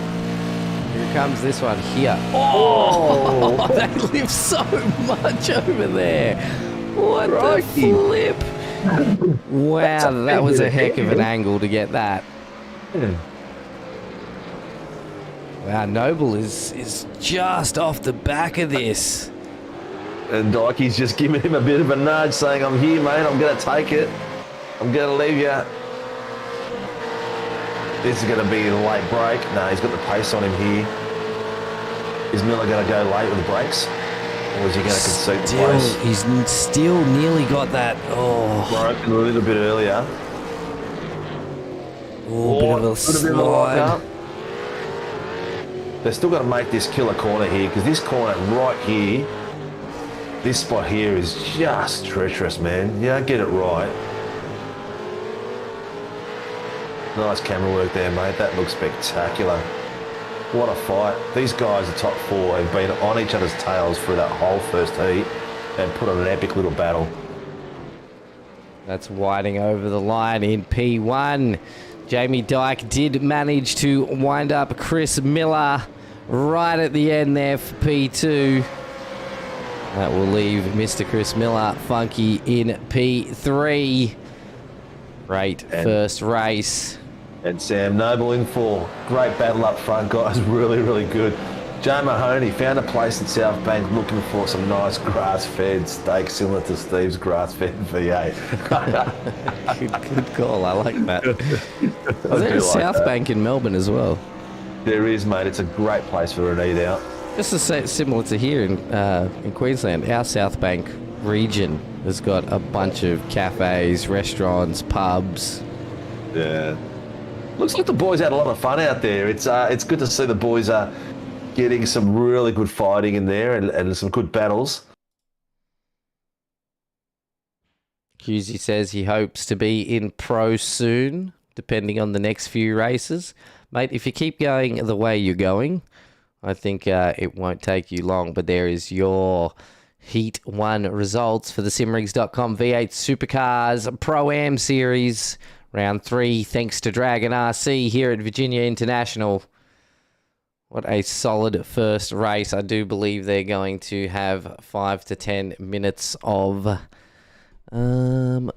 Here comes this one here. Oh! They live so much over there. What the flip? Wow, that was a heck of an angle to get that. Yeah. Wow, Noble is just off the back of this. And Dykey's just giving him a bit of a nudge saying, I'm here, mate, I'm going to take it. I'm going to leave you. This is going to be a late break. No, he's got the pace on him here. Is Miller going to go late with the brakes? Or is he going to concede the place? He's still nearly got that. Oh, broken a little bit earlier. Oh, bit of a slide. They're still going to make this killer corner here because this corner right here, this spot here is just treacherous, man. You don't get it right. Nice camera work there, mate. That looks spectacular. What a fight. These guys, the top 4, have been on each other's tails for that whole first heat and put on an epic little battle. That's Whiting over the line in P1. Jamie Dyke did manage to wind up Chris Miller right at the end there for P2. That will leave Mr. Chris Miller funky in P3. Great first race. And Sam Noble in 4. Great battle up front, guys. Really, really good. Joe Mahoney found a place in South Bank looking for some nice grass-fed steak similar to Steve's grass-fed V8. good call. I like that. Is there a South Bank in Melbourne as well? There is, mate. It's a great place for an eat-out. Just to say, similar to here in Queensland, our South Bank region has got a bunch of cafes, restaurants, pubs. Yeah. Looks like the boys had a lot of fun out there. It's good to see the boys getting some really good fighting in there and some good battles. Husey says he hopes to be in pro soon, depending on the next few races. Mate, if you keep going the way you're going, I think it won't take you long. But there is your Heat 1 results for the simrigs.com V8 Supercars ProAm Series. Round 3, thanks to Dragon RC here at Virginia International. What a solid first race. I do believe they're going to have 5 to 10 minutes of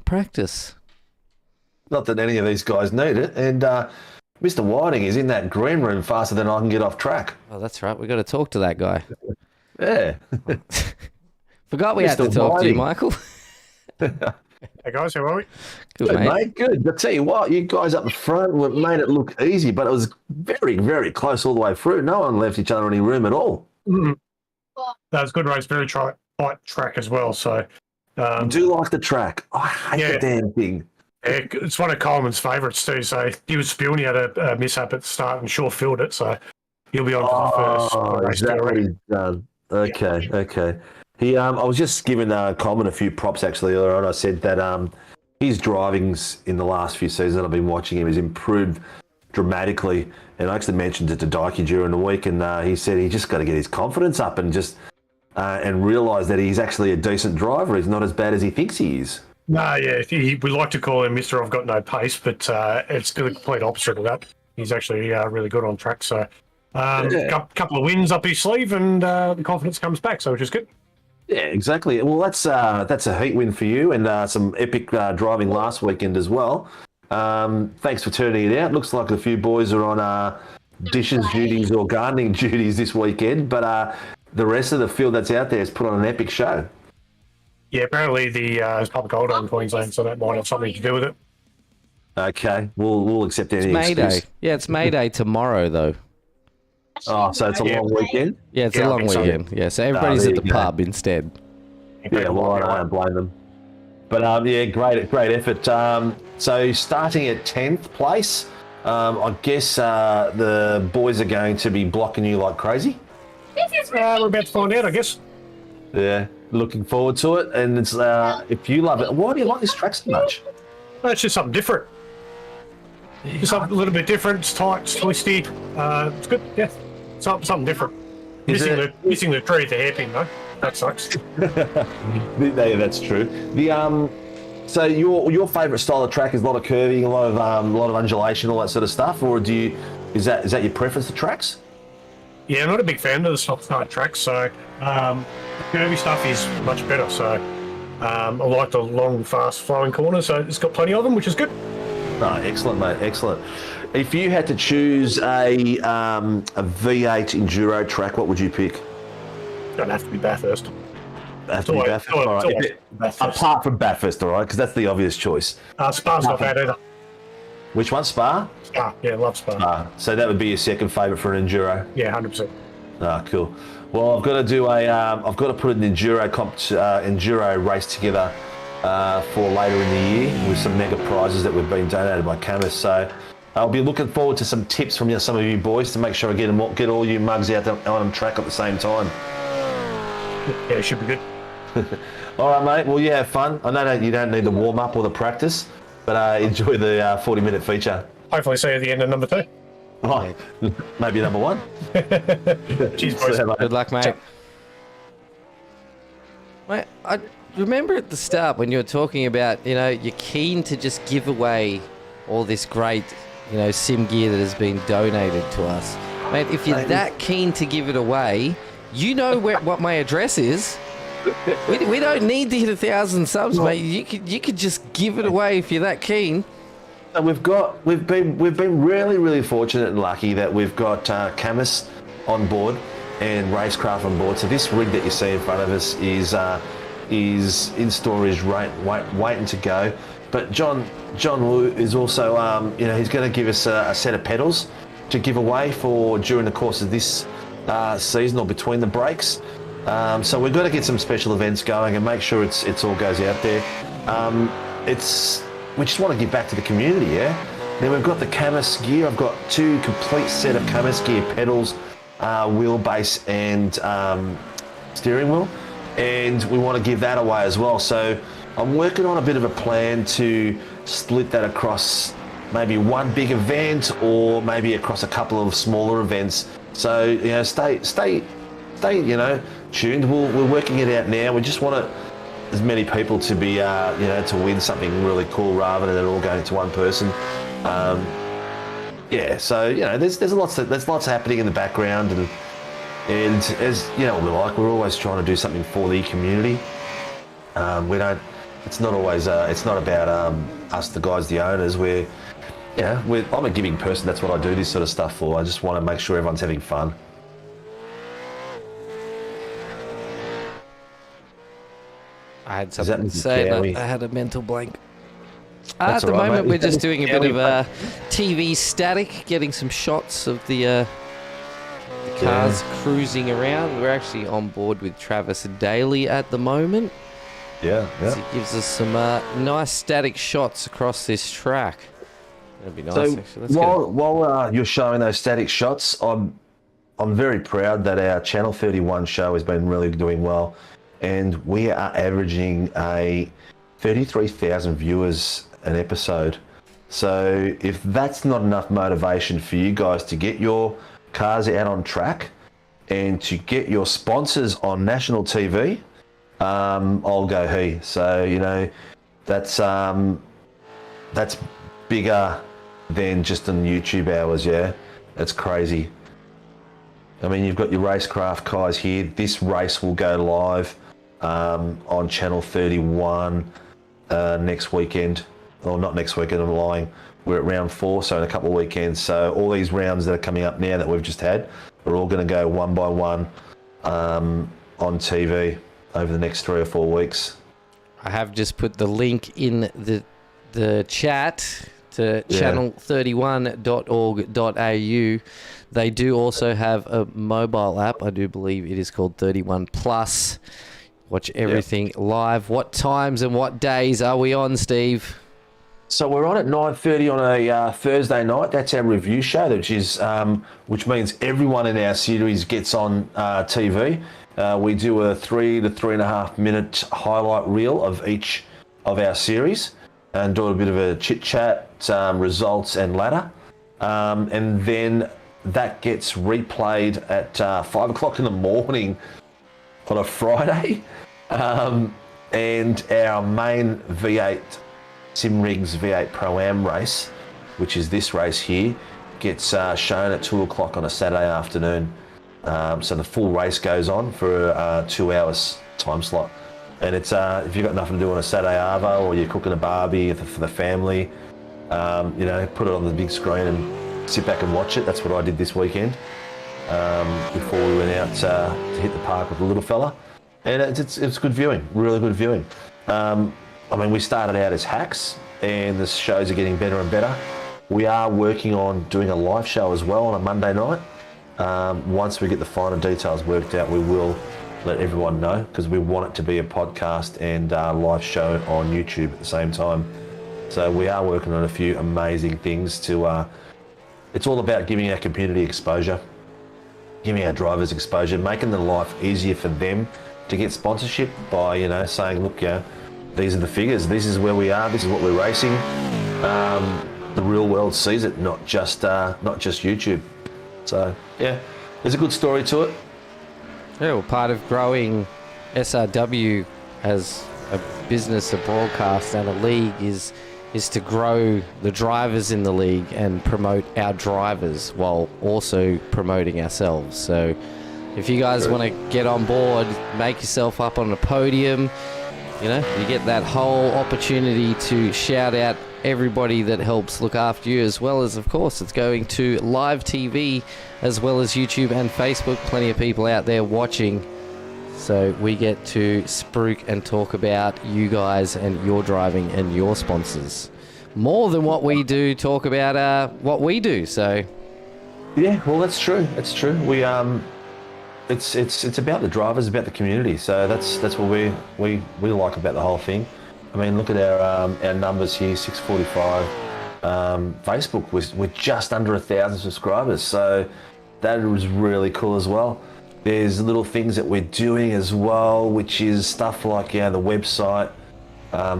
practice. Not that any of these guys need it. And Mr. Whiting is in that green room faster than I can get off track. Oh, that's right. We've got to talk to that guy. Yeah. Forgot we had to talk to you, Michael. Hey guys, how are we? Good, mate. Good. I tell you what, you guys up the front made it look easy, but it was very, very close all the way through. No one left each other any room at all. Mm-hmm. That was a good race, very tight track as well. So, I do like the track. I hate the damn thing. Yeah, it's one of Coleman's favourites too. So he was spewing. He had a mishap at the start and sure filled it. So he'll be on for the first race. Is that what he's done? Okay, okay. I was just giving Coleman a few props actually earlier on. I said that his drivings in the last few seasons that I've been watching him has improved dramatically. And I actually mentioned it to Dikey during the week, and he said he just got to get his confidence up and just and realise that he's actually a decent driver. He's not as bad as he thinks he is. No, yeah, we like to call him Mr. I've got no pace, but it's the complete opposite of that. He's actually really good on track. So couple of wins up his sleeve, and the confidence comes back, so which is good. Yeah, exactly. Well, that's a heat win for you, and some epic driving last weekend as well. Thanks for turning it out. Looks like a few boys are on dishes duties or gardening duties this weekend, but the rest of the field that's out there has put on an epic show. Yeah, apparently there's public holiday in Queensland, so that might have something to do with it. Okay, we'll accept any May Day. excuse. Yeah, it's May Day tomorrow, though. Oh, so it's a long weekend? Yeah, it's a long weekend. Yeah, so everybody's at the pub instead. Yeah, well, I don't blame them. But, yeah, great effort. So starting at 10th place, I guess the boys are going to be blocking you like crazy? We're about to find out, I guess. Yeah, looking forward to it. And it's if you love it, why do you like this track so much? It's just something different. Just something a little bit different. It's tight, it's twisty. It's good, yeah. Something different. Missing the tree at the hairpin, though. That sucks. Yeah, that's true. So your favourite style of track is a lot of curving, a lot of undulation, all that sort of stuff, or is that your preference to tracks? Yeah, I'm not a big fan of the stop-start tracks, so curvy stuff is much better. So I like the long, fast flowing corners, so it's got plenty of them, which is good. Oh, excellent, mate, excellent. If you had to choose a V8 enduro track, what would you pick? Don't have to be Bathurst. Have to be Bathurst, all right. Apart from Bathurst, all right, because that's the obvious choice. Spa's not bad either. Which one, Spa? Spa, yeah, love Spa. So that would be your second favourite for an enduro? Yeah, 100%. Ah, cool. Well, I've got to put an enduro race together for later in the year with some mega prizes that we've been donated by Camus. So I'll be looking forward to some tips from some of you boys to make sure I get all you mugs out on track at the same time. Yeah, it should be good. All right, mate. Well, yeah, have fun. I know that you don't need the warm up or the practice, but enjoy the 40-minute feature. Hopefully, see you at the end of number 2. Oh, maybe number 1. Cheers, boys. Good luck, mate. Mate, I remember at the start when you were talking about, you're keen to just give away all this great, sim gear that has been donated to us. Mate, if you're that keen to give it away, you know what my address is. We don't need to hit 1,000 subs, mate. You could just give it away if you're that keen. We've been really, really fortunate and lucky that we've got Camus on board and Racecraft on board. So this rig that you see in front of us is in storage, waiting to go. But John Wu is also he's going to give us a set of pedals to give away for during the course of this season or between the breaks. So we've got to get some special events going and make sure it's all goes out there. We just want to give back to the community, yeah? Then we've got the Camus gear. I've got 2 complete set of Camus gear pedals wheelbase and steering wheel, and we want to give that away as well. So I'm working on a bit of a plan to split that across maybe one big event or maybe across a couple of smaller events. So, you know, stay, you know, tuned. We're working it out now. We just want as many people to be, you know, to win something really cool rather than it all going to one person. Yeah, so, you know, there's lots happening in the background, and as you know, we're always trying to do something for the community. It's not always, it's not about us, the guys, the owners. I'm a giving person. That's what I do this sort of stuff for. I just want to make sure everyone's having fun. I had something to say, but I had a mental blank. At the right, moment, mate. we're just doing a bit of TV static, getting some shots of the cars cruising around. We're actually on board with Travis Daly at the moment. Yeah. So it gives us some nice static shots across this track. That'd be nice, So actually. while you're showing those static shots, I'm very proud that our Channel 31 show has been really doing well, and we are averaging 33,000 viewers an episode. So if that's not enough motivation for you guys to get your cars out on track and to get your sponsors on national TV, I'll go he. So, you know, that's bigger than just on YouTube hours. Yeah, it's crazy. I mean, you've got your racecraft guys here. This race will go live on Channel 31 next weekend. Or not next weekend, I'm lying. We're at round 4, so in a couple of weekends. So all these rounds that are coming up now that we've just had are all going to go one by one on TV over the next 3 or 4 weeks. I have just put the link in the chat to channel31.org.au. They do also have a mobile app. I do believe it is called 31 Plus. Watch everything live. What times and what days are we on, Steve? So we're on at 9:30 on a Thursday night. That's our review show, which means everyone in our series gets on TV. We do a 3 to 3.5 minute highlight reel of each of our series and do a bit of a chit chat, results and ladder. And then that gets replayed at 5 o'clock in the morning on a Friday. And our main V8 Simrigs V8 ProAm race, which is this race here, gets shown at 2 o'clock on a Saturday afternoon. So the full race goes on for a 2 hours time slot. And it's if you've got nothing to do on a Saturday arvo, or you're cooking a barbie for the family, you know, put it on the big screen and sit back and watch it. That's what I did this weekend before we went out to hit the park with the little fella. And it's good viewing, really good viewing. I mean, we started out as hacks, and the shows are getting better and better. We are working on doing a live show as well on a Monday night. Once we get the finer details worked out, we will let everyone know, because we want it to be a podcast and live show on YouTube at the same time. So we are working on a few amazing things to... it's all about giving our community exposure, giving our drivers exposure, making the life easier for them to get sponsorship by, you know, saying, look, yeah, these are the figures, this is where we are, this is what we're racing. The real world sees it, not just YouTube. So yeah, there's a good story to it. Yeah, well, part of growing SRW as a business, a broadcast and a league is to grow the drivers in the league and promote our drivers while also promoting ourselves. So if you guys want to get on board, make yourself up on a podium, you know, you get that whole opportunity to shout out everybody that helps look after you, as well as, of course, it's going to live TV as well as YouTube and Facebook. Plenty of people out there watching. So we get to spruik and talk about you guys and your driving and your sponsors. More than what we do, talk about what we do. So yeah, well, that's true. It's true. We it's about the drivers, about the community. So that's what we like about the whole thing. I mean, look at our numbers here, 645. Facebook, we're just under 1,000 subscribers. So that was really cool as well. There's little things that we're doing as well, which is stuff like the website,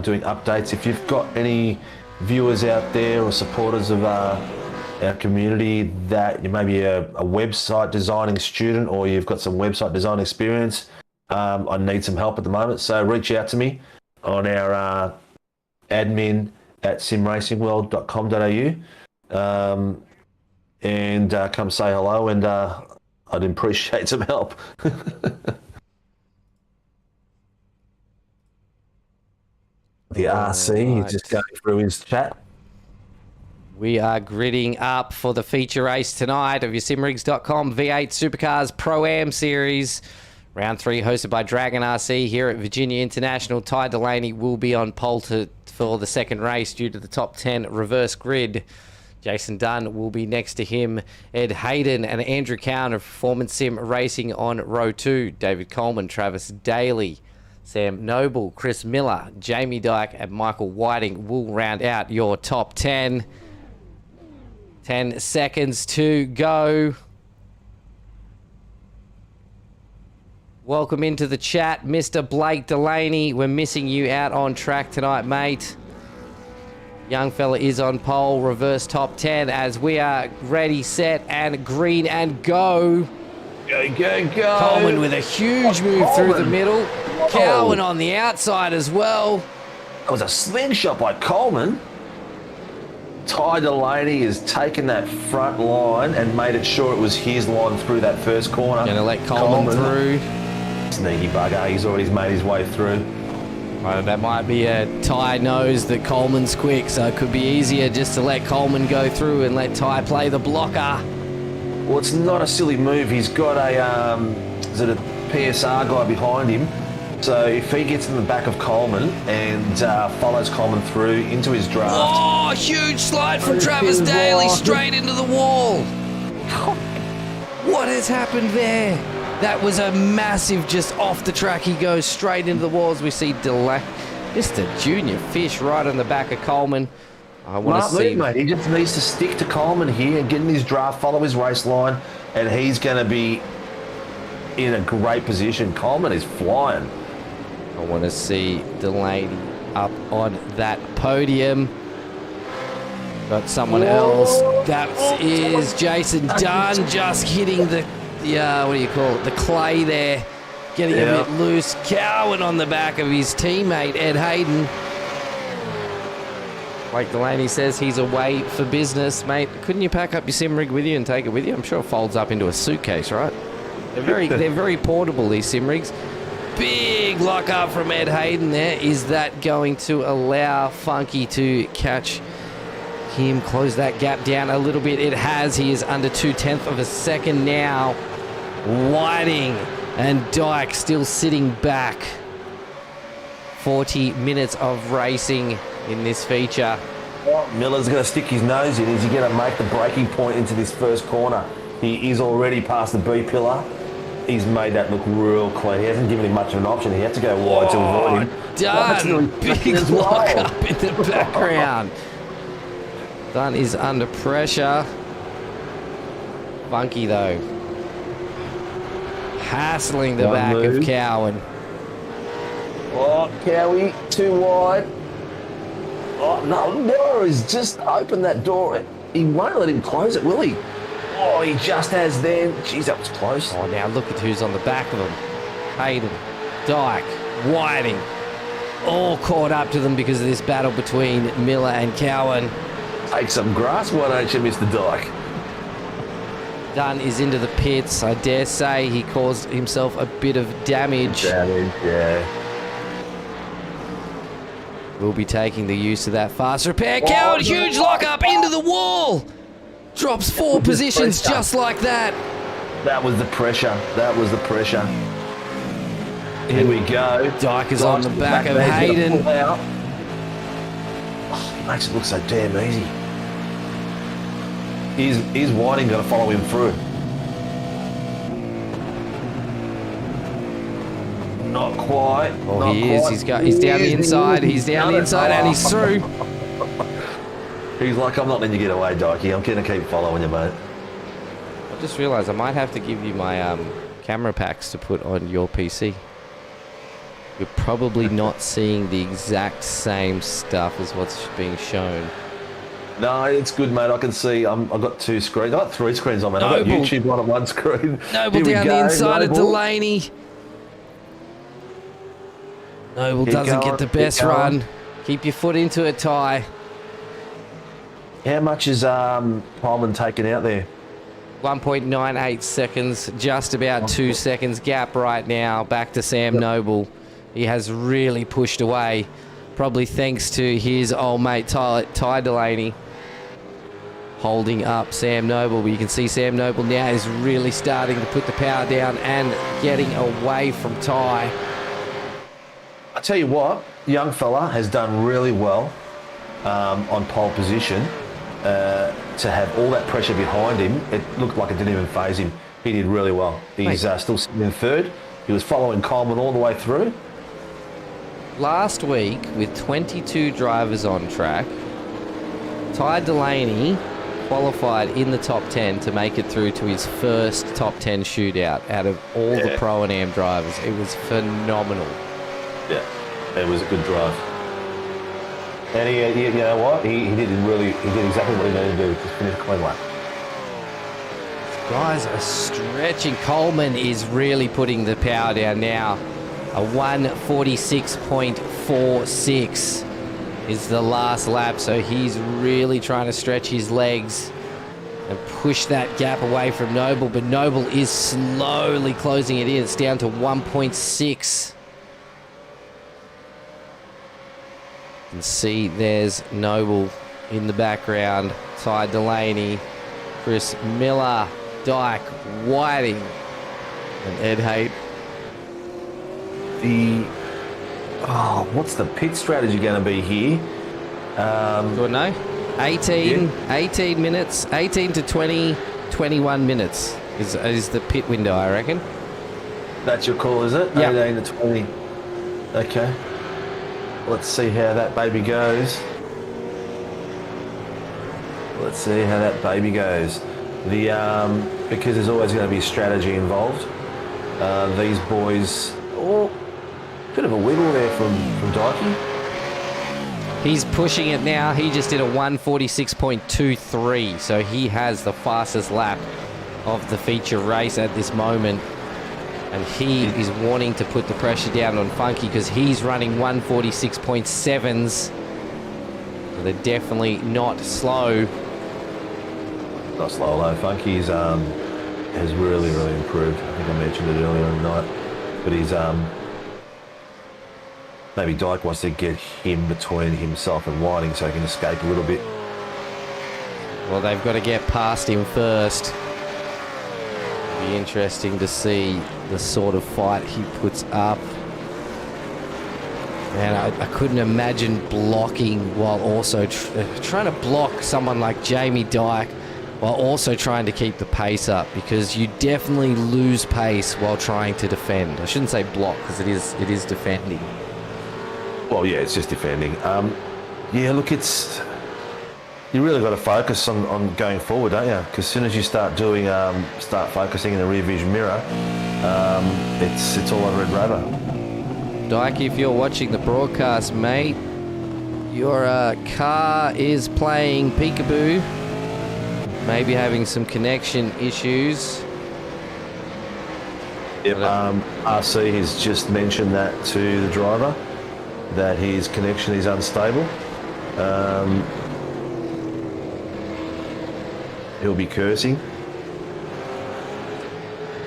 doing updates. If you've got any viewers out there or supporters of our community that you may be a website designing student or you've got some website design experience, I need some help at the moment. So reach out to me on our admin at simracingworld.com.au and come say hello, and I'd appreciate some help. The RC is just going through his chat. We are gridding up for the feature race tonight of your simrigs.com V8 Supercars ProAm Series. Round 3 hosted by Dragon RC here at Virginia International. Ty Delaney will be on pole for the second race due to the top 10 reverse grid. Jason Dunn will be next to him. Ed Hayden and Andrew Cowan of Performance Sim Racing on row 2. David Coleman, Travis Daly, Sam Noble, Chris Miller, Jamie Dyke and Michael Whiting will round out your top 10. 10 seconds to go. Welcome into the chat, Mr. Blake Delaney. We're missing you out on track tonight, mate. Young fella is on pole, reverse top 10 as we are ready, set, and green and go. Go, go, go. Coleman with a huge move through the middle. Cowan on the outside as well. That was a slingshot by Coleman. Ty Delaney has taken that front line and made it sure it was his line through that first corner. Gonna let Coleman through. Sneaky bugger, he's already made his way through. Well, that might be a Ty knows that Coleman's quick, so it could be easier just to let Coleman go through and let Ty play the blocker. Well, it's not a silly move. He's got a, is it a PSR guy behind him? So if he gets in the back of Coleman and follows Coleman through into his draft. Oh, huge slide from Travis Daly straight into the wall. What has happened there? That was a massive, just off the track. He goes straight into the walls. We see delay. Just a junior fish right on the back of Coleman. I want to see. Mate. He just needs to stick to Coleman here and get in his draft, follow his race line, and he's going to be in a great position. Coleman is flying. I want to see Delaney up on that podium. Got someone else. That is Jason Dunn just hitting the, what do you call it? The clay there. Getting a bit loose. Cowan on the back of his teammate, Ed Hayden. Like Delaney says, he's away for business, mate. Couldn't you pack up your sim rig with you and take it with you? I'm sure it folds up into a suitcase, right? They're very portable, these sim rigs. Big lock up from Ed Hayden there. Is that going to allow Funky to catch him, close that gap down a little bit? It has. He is under 0.2 of a second now. Whiting and Dyke still sitting back. 40 minutes of racing in this feature. Miller's going to stick his nose in. Is he going to make the breaking point into this first corner? He is already past the B pillar. He's made that look real clean. He hasn't given him much of an option. He had to go wide to avoid him. Dunn, big lock up in the background. Dunn is under pressure. Funky though. Hassling the back of Cowan. Oh, Cowie, too wide. Oh, no, Miller has just opened that door. He won't let him close it, will he? Oh, he just has then. Jeez, that was close. Oh, now look at who's on the back of him. Hayden, Dyke, Whiting, all caught up to them because of this battle between Miller and Cowan. Take some grass, why don't you, Mr. Dyke? Dunn is into the pits. I dare say he caused himself a bit of damage. Yeah. We'll be taking the use of that fast repair. Cowan, huge lock up into the wall. Drops 4 positions just like that. That was the pressure. Here we go. Dyke is on the back of Hayden. Oh, he makes it look so damn easy. Is Whiting going to follow him through? Not quite. Oh, he is. He's down the inside. He's down the inside and he's through. He's like, I'm not letting you get away, Dikey. I'm going to keep following you, mate. I just realised I might have to give you my camera packs to put on your PC. You're probably not seeing the exact same stuff as what's being shown. No, it's good, mate. I can see. I've got 2 screens. I've got 3 screens on, mate. I've got Noble. YouTube on one screen. Noble Here we down go, the inside of Noble. Delaney. Noble Keep doesn't going, get the keep best going. run. Keep your foot into it, Ty. How much is Coleman taking out there? 1.98 seconds, just about 2 seconds gap right now. Back to Sam Noble. He has really pushed away, probably thanks to his old mate Ty Delaney holding up Sam Noble. But you can see Sam Noble now is really starting to put the power down and getting away from Ty. I tell you what, young fella has done really well on pole position. To have all that pressure behind him, it looked like it didn't even faze him. He did really well. He's still sitting in 3rd. He was following Coleman all the way through. Last week, with 22 drivers on track, Ty Delaney qualified in the top 10 to make it through to his first top 10 shootout out of all the Pro-Am drivers. It was phenomenal. Yeah, it was a good drive. And he you know what? He did exactly what he needed to do. Just finish a clean lap. Guys are stretching. Coleman is really putting the power down now. A 1:46.46 is the last lap, so he's really trying to stretch his legs and push that gap away from Noble, but Noble is slowly closing it in. It's down to 1.6. You can see there's Noble in the background, Ty Delaney, Chris Miller, Dyke, Whiting, and Ed Haight. What's the pit strategy going to be here? Do I know? 18 minutes, 18 to 20, 21 minutes is the pit window, I reckon. That's your call, is it? Yep. 18 to 20. Okay. Let's see how that baby goes. Because there's always going to be strategy involved. These boys, bit of a wiggle there from Dykey. He's pushing it now. He just did a 1:46.23, so he has the fastest lap of the feature race at this moment. And he is wanting to put the pressure down on Funky because he's running 1:46.7s. So they're definitely not slow. Not slow though. Funky's has really improved. I think I mentioned it earlier in the night, but he's maybe Dyke wants to get him between himself and Whiting so he can escape a little bit. Well, they've got to get past him first. Be interesting to see the sort of fight he puts up. Man, I couldn't imagine blocking while also trying to block someone like Jamie Dyke while also trying to keep the pace up, because you definitely lose pace while trying to defend. I shouldn't say block because it is defending. Well, yeah, it's just defending. Yeah, look, you really got to focus on going forward, don't you? Because as soon as you start focusing in the rear vision mirror, it's all on Red Rover. Dyke, if you're watching the broadcast, mate, your car is playing peekaboo. Maybe having some connection issues. Yep. RC has just mentioned that to the driver, that his connection is unstable. He'll be cursing.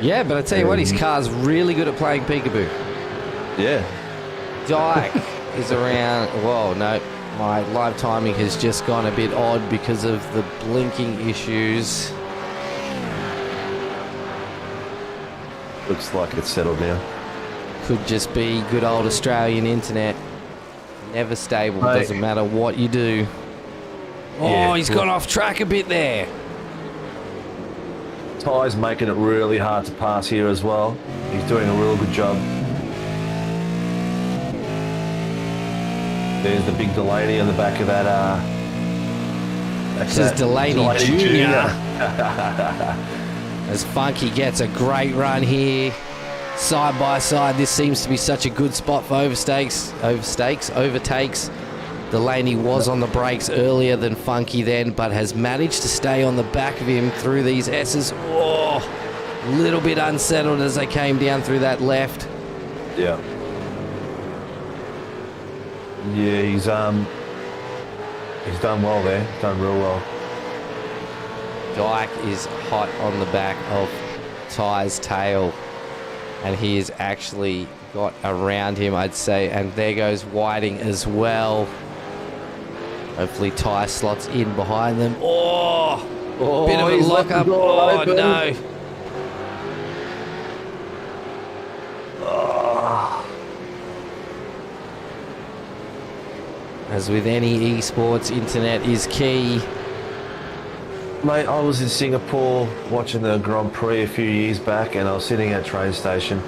Yeah, but I tell you what, his car's really good at playing peekaboo. Yeah. Dyke is around. Whoa, no. My live timing has just gone a bit odd because of the blinking issues. Looks like it's settled now. Could just be good old Australian internet. Never stable, Mate. doesn't matter what you do. Yeah, Oh, he's gone off track a bit there. Ty's making it really hard to pass here as well. He's doing a real good job. There's the big Delaney on the back of that. This is Delaney Jr. as Funky gets a great run here. Side by side, this seems to be such a good spot for overtakes. Delaney was on the brakes earlier than Funky then, but has managed to stay on the back of him through these S's. Oh, a little bit unsettled as they came down through that left. Yeah. Yeah, he's done well there. He's done real well. Dyke is hot on the back of Ty's tail, and he has actually got around him, I'd say, and there goes Whiting as well. Hopefully Ty slots in behind them. Oh, bit of a lock-up. Oh, no. As with any esports, internet is key. Mate, I was in Singapore watching the Grand Prix a few years back, and I was sitting at a train station,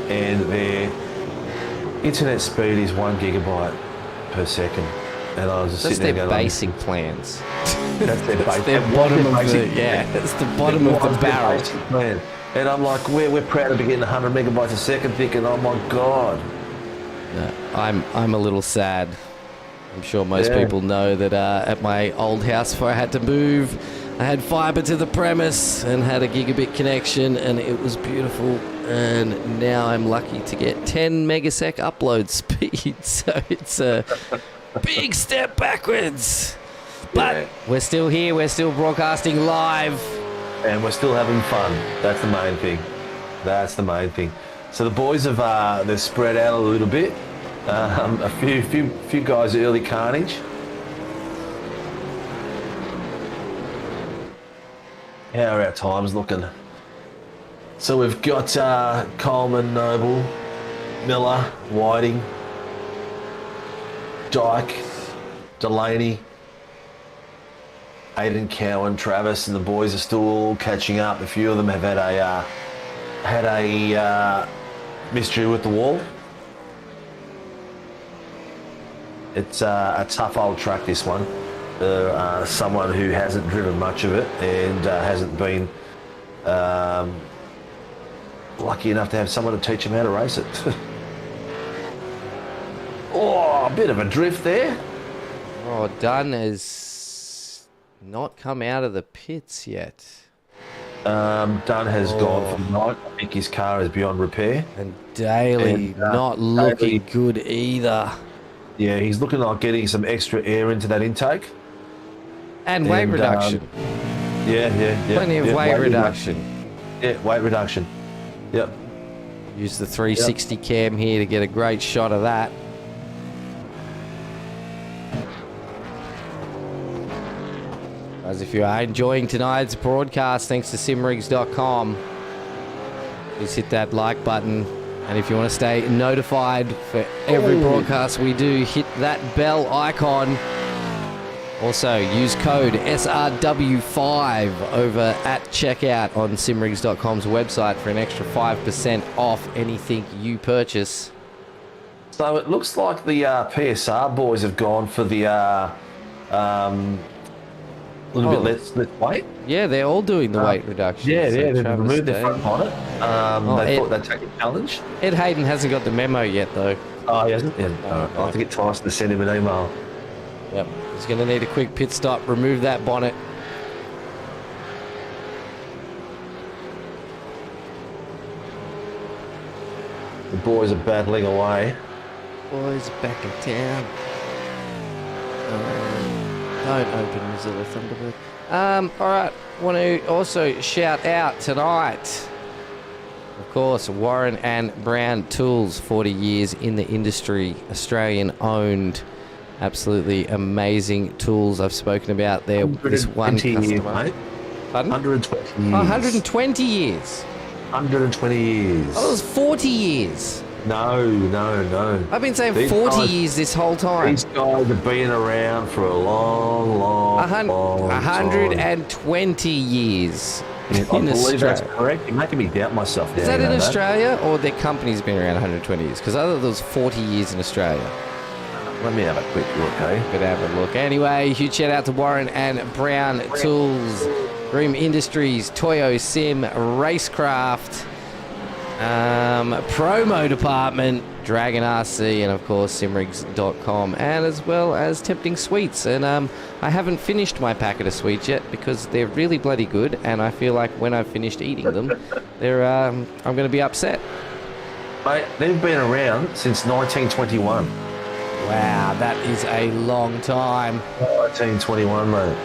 and their internet speed is 1 gigabyte per second. And I was just sitting there going, basic plans. That's their basic. Their bottom of the, yeah, that's the bottom of the barrel. Plan. And I'm like, we're proud to be getting 100 megabytes a second, thinking, oh my God. No, I'm a little sad. I'm sure most people know that at my old house before I had to move, I had fibre to the premise and had a gigabit connection, and it was beautiful. And now I'm lucky to get 10 megasec upload speed, so it's a big step backwards. But we're still here, we're still broadcasting live. And we're still having fun. That's the main thing. That's the main thing. So the boys have they're spread out a little bit. A few guys early carnage. How are our times looking? So we've got Coleman, Noble, Miller, Whiting, Dyke, Delaney, Aiden, Cowan, Travis, and the boys are still catching up. A few of them have had a mystery with the wall. It's a tough old track, this one. Someone who hasn't driven much of it and hasn't been lucky enough to have someone to teach him how to race it. Oh, a bit of a drift there. Oh, Dunn has not come out of the pits yet. Dunn has gone for the night. I think his car is beyond repair. And Daly not looking good either. Yeah, he's looking like getting some extra air into that intake. And weight reduction. Yeah. Plenty of weight reduction. Yeah, weight reduction. Yep. Use the 360 cam here to get a great shot of that. As if you are enjoying tonight's broadcast, thanks to simrigs.com, please hit that like button. And if you want to stay notified for every broadcast we do, hit that bell icon. Also, use code SRW5 over at checkout on simrigs.com's website for an extra 5% off anything you purchase. So it looks like the PSR boys have gone for the little bit less weight. Yeah, they're all doing the weight reduction. Yeah, so they've Travis removed their Day. front bonnet. They thought they'd take a challenge. Ed Hayden hasn't got the memo yet, though. Oh, he hasn't? Yeah. I'll have to get Tyson to send him an email. Yep. He's going to need a quick pit stop, remove that bonnet. The boys are battling away. Boys back in town. Don't open Mozilla Thunderbird. All right. Want to also shout out tonight, of course, Warren and Brown Tools, 40 years in the industry, Australian owned. Absolutely amazing tools. I've spoken about there. This one customer. Years, mate. Pardon? 120 years. 120 years. 120 years. Oh, it was 40 years. No. I've been saying 40 years this whole time. These guys have been around for a long time. 120 years. I believe that's correct. You're making me doubt myself now. Is that in Australia, or their company's been around 120 years? Because I thought there was 40 years in Australia. Let me have a quick look, eh? Could have a look. Anyway, huge shout out to Warren and Brown Tools. Groom Industries, Toyo Sim, Racecraft, Promo Department, Dragon RC, and of course simrigs.com, and as well as Tempting Sweets. And I haven't finished my packet of sweets yet because they're really bloody good, and I feel like when I've finished eating them, I'm going to be upset. Mate, they've been around since 1921. Wow, that is a long time. 1921, mate.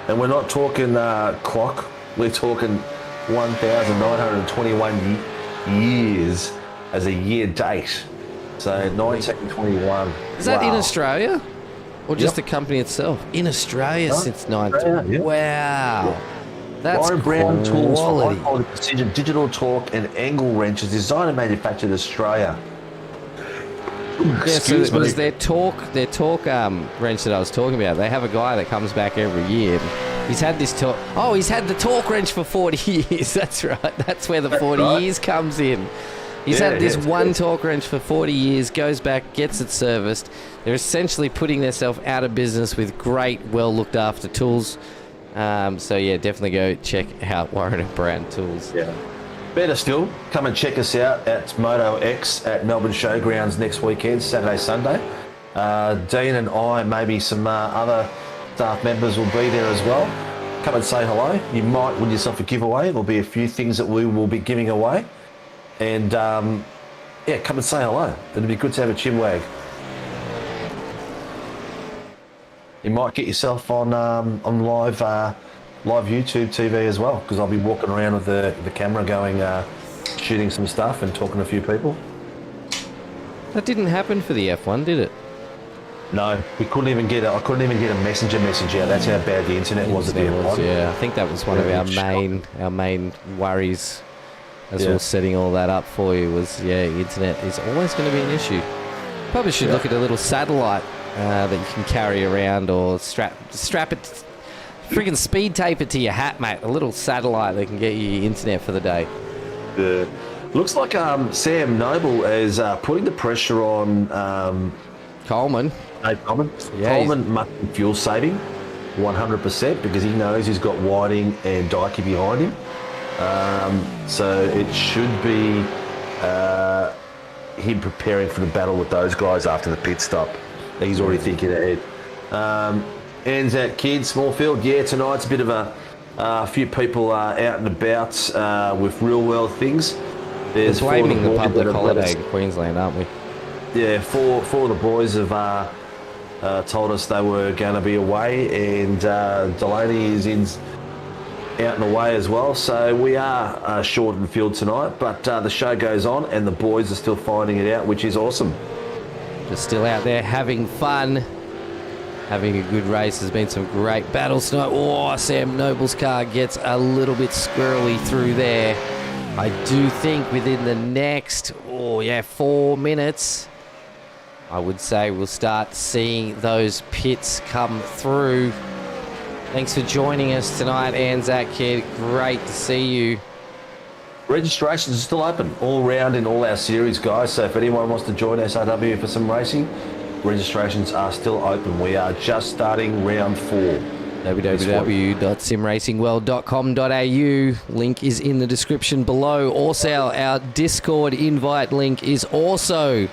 And we're not talking clock. We're talking 1,921 years as a year date. So 1921. Is that in Australia? Or just the company itself? In Australia since 19. Wow. Yeah. That's Byron Brown tools for quality. high-quality precision, digital torque and angle wrenches, designed and manufactured in Australia. Yeah, so it was their torque wrench that I was talking about. They have a guy that comes back every year. He's had this torque. Oh, he's had the torque wrench for 40 years. That's right. That's where the 40 years comes in. He's had this one torque wrench for 40 years, goes back, gets it serviced. They're essentially putting themselves out of business with great, well-looked-after tools. So, yeah, definitely go check out Warren and Brown Tools. Yeah. Better still, come and check us out at Moto X at Melbourne Showgrounds next weekend, Saturday, Sunday. Dean and I, maybe some other staff members will be there as well. Come and say hello. You might win yourself a giveaway. There'll be a few things that we will be giving away. And, come and say hello. It'll be good to have a chinwag. You might get yourself on live YouTube TV as well, because I'll be walking around with the camera going, shooting some stuff and talking to a few people. That didn't happen for the F1, did it? No, I couldn't even get a messenger message out. That's how bad the internet was at the F1. Yeah, I think that was one of our main worries as we were setting all that up for you was, internet is always going to be an issue. Probably should look at a little satellite that you can carry around, or strap it, friggin' speed tape it to your hat, mate. A little satellite that can get you your internet for the day. Yeah. Looks like Sam Noble is putting the pressure on Coleman. Coleman. Yeah, Coleman must be fuel saving 100% because he knows he's got Whiting and Dykey behind him. So it should be him preparing for the battle with those guys after the pit stop. He's already thinking ahead. Anzac Kids, Smallfield. Yeah, tonight's a bit of a few people out and about with real world things. There's We're blaming the public holiday in Queensland, aren't we? Yeah, four of the boys have told us they were going to be away, and Delaney is out and away as well. So we are short in field tonight, but the show goes on, and the boys are still finding it out, which is awesome. Just still out there having fun, having a good race. There's been some great battles tonight. Oh, Sam Noble's car gets a little bit squirrely through there. I do think within the next, 4 minutes, I would say we'll start seeing those pits come through. Thanks for joining us tonight, Anzac Kid. Great to see you. Registrations are still open all round in all our series, guys. So if anyone wants to join SRW for some racing, registrations are still open. We are just starting round 4. www.simracingworld.com.au. Link is in the description below. Also, our Discord invite link is also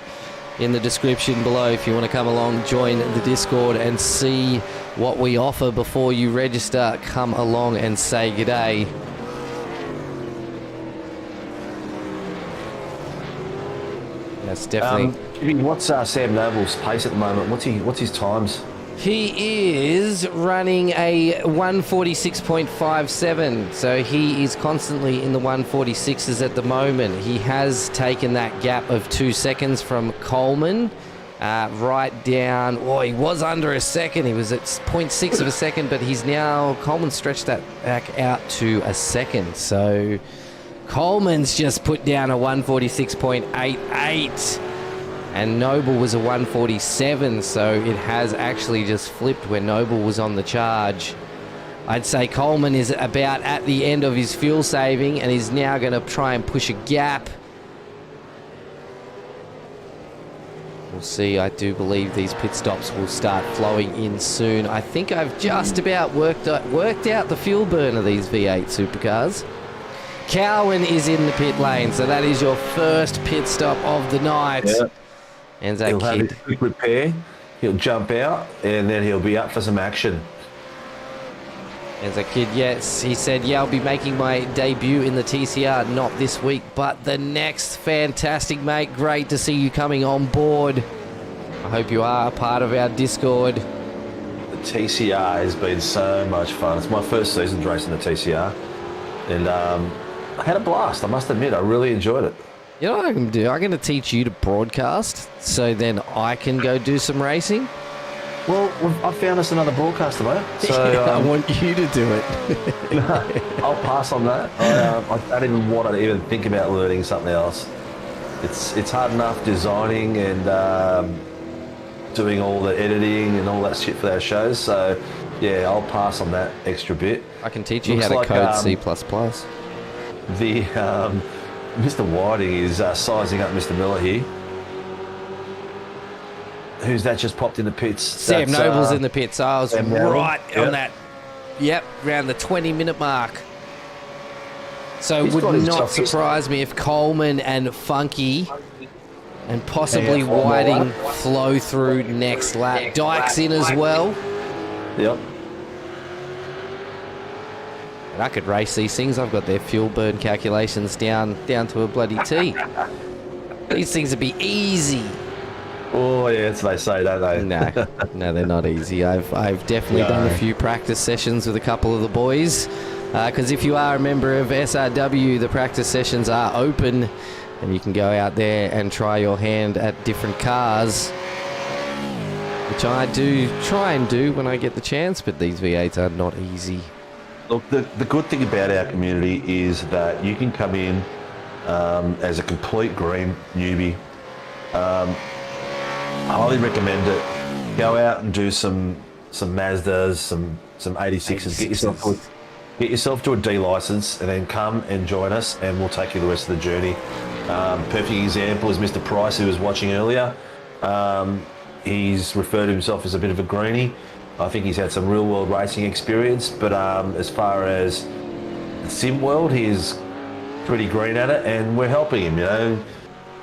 in the description below. If you want to come along, join the Discord and see what we offer before you register. Come along and say g'day. That's definitely. What's Sam Noble's pace at the moment? What's his times? He is running a 146.57, so he is constantly in the 146s at the moment. He has taken that gap of 2 seconds from Coleman right down. He was under a second. He was at 0.6 of a second, but Coleman stretched that back out to a second. So Coleman's just put down a 146.88. And Noble was a 147, so it has actually just flipped where Noble was on the charge. I'd say Coleman is about at the end of his fuel saving and is now going to try and push a gap. We'll see. I do believe these pit stops will start flowing in soon. I think I've just about worked out the fuel burn of these V8 Supercars. Cowan is in the pit lane, so that is your first pit stop of the night. Yeah. And that He'll have kid. his quick repair. He'll jump out, and then he'll be up for some action. As a kid, yes, he said, yeah, I'll be making my debut in the TCR, not this week, but the next. Fantastic, mate. Great to see you coming on board. I hope you are a part of our Discord. The TCR has been so much fun. It's my first season racing the TCR, and I had a blast. I must admit, I really enjoyed it. You know what I'm going to do? I'm going to teach you to broadcast, so then I can go do some racing. Well, I found us another broadcaster, mate. So I want you to do it. I'll pass on that. I don't even want to even think about learning something else. It's hard enough designing and doing all the editing and all that shit for our shows. So, yeah, I'll pass on that extra bit. I can teach you Looks how to like, code C++. The Mr. Whiting is sizing up Mr. Miller here. Who's that just popped in the pits? Sam That's, Noble's in the pits. I was Sam Noble. right on that. Yep, around the 20-minute mark. So He's would got his not jockeys. surprise me if Coleman and Funky and possibly Yeah, Whiting flow through next lap. Dyke's in as well. Yep. And I could race these things. I've got their fuel burn calculations down to a bloody T. These things would be easy. Oh, yeah, that's what they say, don't they? No, they're not easy. I've definitely done a few practice sessions with a couple of the boys. Because if you are a member of SRW, the practice sessions are open, and you can go out there and try your hand at different cars, which I do try and do when I get the chance. But these V8s are not easy. Look, the good thing about our community is that you can come in as a complete green newbie. I highly recommend it. Go out and do some Mazdas, some 86s. Get yourself to a D license, and then come and join us, and we'll take you the rest of the journey. Perfect example is Mr. Price, who was watching earlier. He's referred to himself as a bit of a greenie. I think he's had some real world racing experience, but as far as the sim world, he is pretty green at it, and we're helping him, you know.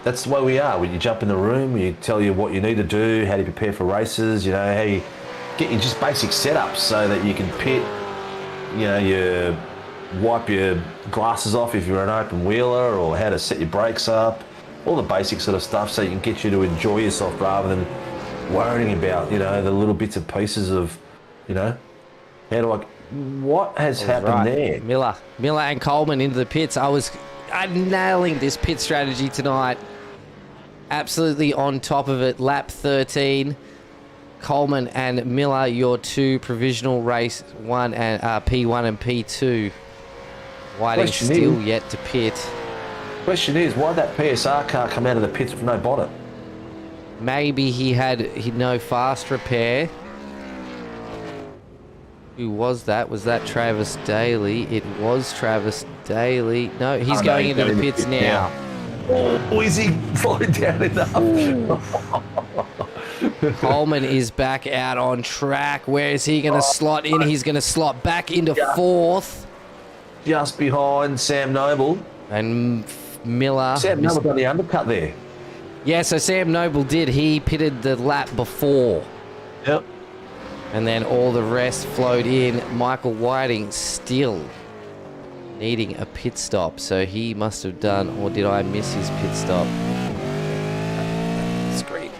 That's the way we are. When you jump in the room, we tell you what you need to do, how to prepare for races, you know, how you get you just basic setups so that you can pit, you know, you wipe your glasses off if you're an open wheeler, or how to set your brakes up, all the basic sort of stuff so you can get you to enjoy yourself rather than worrying about, you know, the little bits and pieces of, you know, what has happened there? Miller and Coleman into the pits. I'm nailing this pit strategy tonight. Absolutely on top of it. Lap 13. Coleman and Miller, your two provisional race one and P1 and P2. Whiting still yet to pit. Question is, why did that PSR car come out of the pits with no bonnet? Maybe he no fast repair. Who was that? Was that Travis Daly? It was Travis Daly. No, he's going into the pits now. Oh, is he falling down enough? Coleman is back out on track. Where is he going to slot in? He's going to slot back into fourth. Just behind Sam Noble. And Miller. Sam Noble got the undercut there. Yeah, so Sam Noble did. He pitted the lap before. Yep. And then all the rest flowed in. Michael Whiting still needing a pit stop. So he must have done, or did I miss his pit stop? Screen.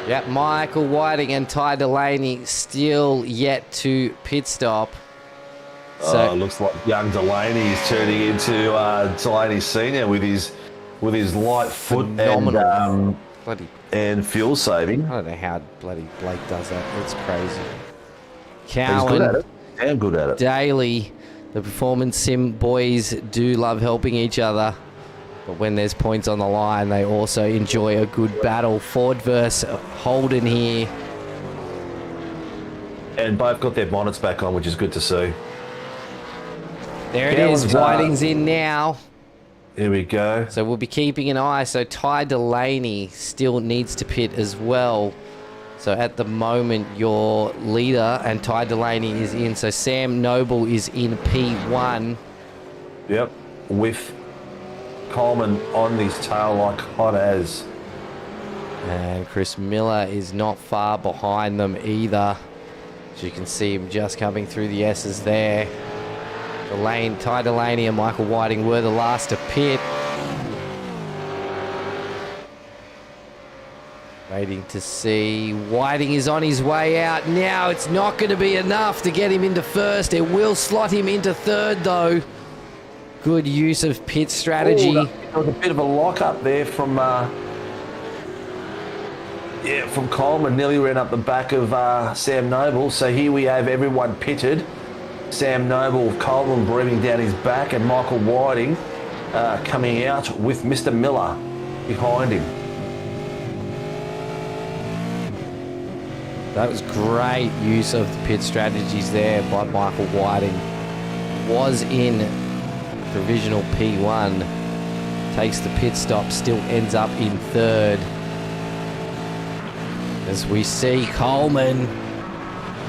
Yep, Michael Whiting and Ty Delaney still yet to pit stop. So looks like young Delaney is turning into Delaney Senior with his light foot and fuel saving. I don't know how bloody Blake does that. It's crazy. He's good Cowan, at it. Damn good at it. Daly, the performance sim boys do love helping each other. But when there's points on the line, they also enjoy a good battle. Ford versus Holden here. And both got their bonnets back on, which is good to see. There it is. Whiting's in now. Here we go. So we'll be keeping an eye. So Ty Delaney still needs to pit as well. So at the moment, your leader and Ty Delaney is in. So Sam Noble is in P1. Yep, with Coleman on his tail like hot as. And Chris Miller is not far behind them either. As you can see him just coming through the S's there. Ty Delaney and Michael Whiting were the last to pit. Waiting to see. Whiting is on his way out now. It's not going to be enough to get him into first. It will slot him into third, though. Good use of pit strategy. There was a bit of a lock-up there from Coleman. Nearly ran up the back of Sam Noble. So here we have everyone pitted. Sam Noble, Coleman breathing down his back, and Michael Whiting coming out with Mr. Miller behind him. That was great use of the pit strategies there by Michael Whiting. Was in provisional P1. Takes the pit stop, still ends up in third. As we see Coleman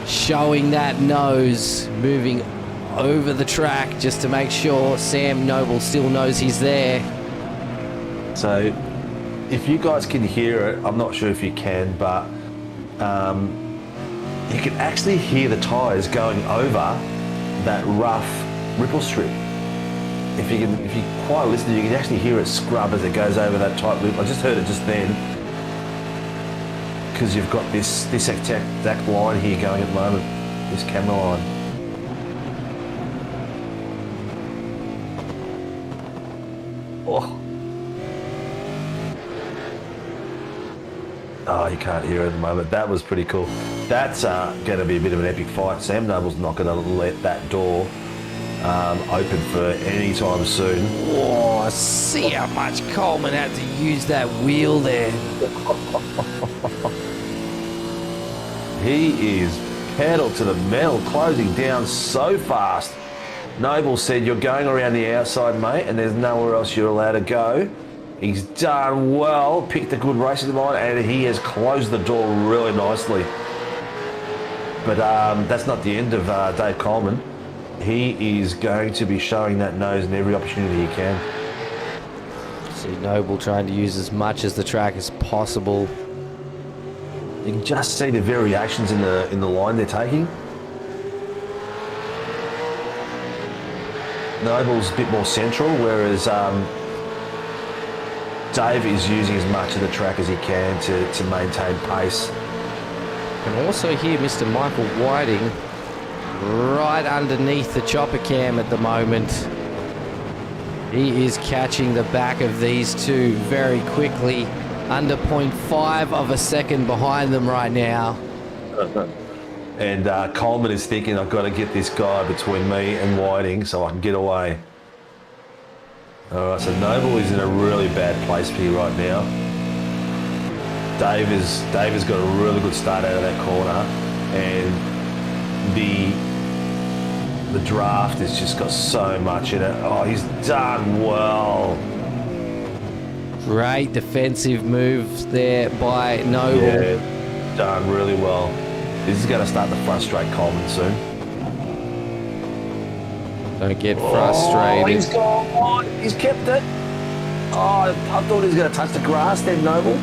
showing that nose, moving over the track just to make sure Sam Noble still knows he's there. So if you guys can hear it, I'm not sure if you can, but you can actually hear the tyres going over that rough ripple strip. If you quite listen, you can actually hear it scrub as it goes over that tight loop. I just heard it just then, because you've got this exact line here going at the moment, this camera line. Oh, you can't hear it at the moment. That was pretty cool. That's going to be a bit of an epic fight. Sam Noble's not going to let that door open for any time soon. Oh, see how much Coleman had to use that wheel there. He is pedal to the metal, closing down so fast. Noble said, "You're going around the outside, mate, and there's nowhere else you're allowed to go." He's done well, picked a good racing line, and he has closed the door really nicely. But that's not the end of Dave Coleman. He is going to be showing that nose in every opportunity he can. See Noble trying to use as much as the track as possible. You can just see the variations in the line they're taking. Noble's a bit more central, whereas Dave is using as much of the track as he can to maintain pace. And also here, Mr. Michael Whiting, right underneath the chopper cam at the moment. He is catching the back of these two very quickly, under 0.5 of a second behind them right now. And Coleman is thinking, I've got to get this guy between me and Whiting so I can get away. All right, so Noble is in a really bad place here right now. Dave has got a really good start out of that corner, and the draft has just got so much in it. Oh, he's done well. Great defensive moves there by Noble. Yeah, done really well. This is going to start to frustrate Coleman soon. Don't get frustrated. Oh, he's gone wide. He's kept it. Oh, I thought he was going to touch the grass then, Noble.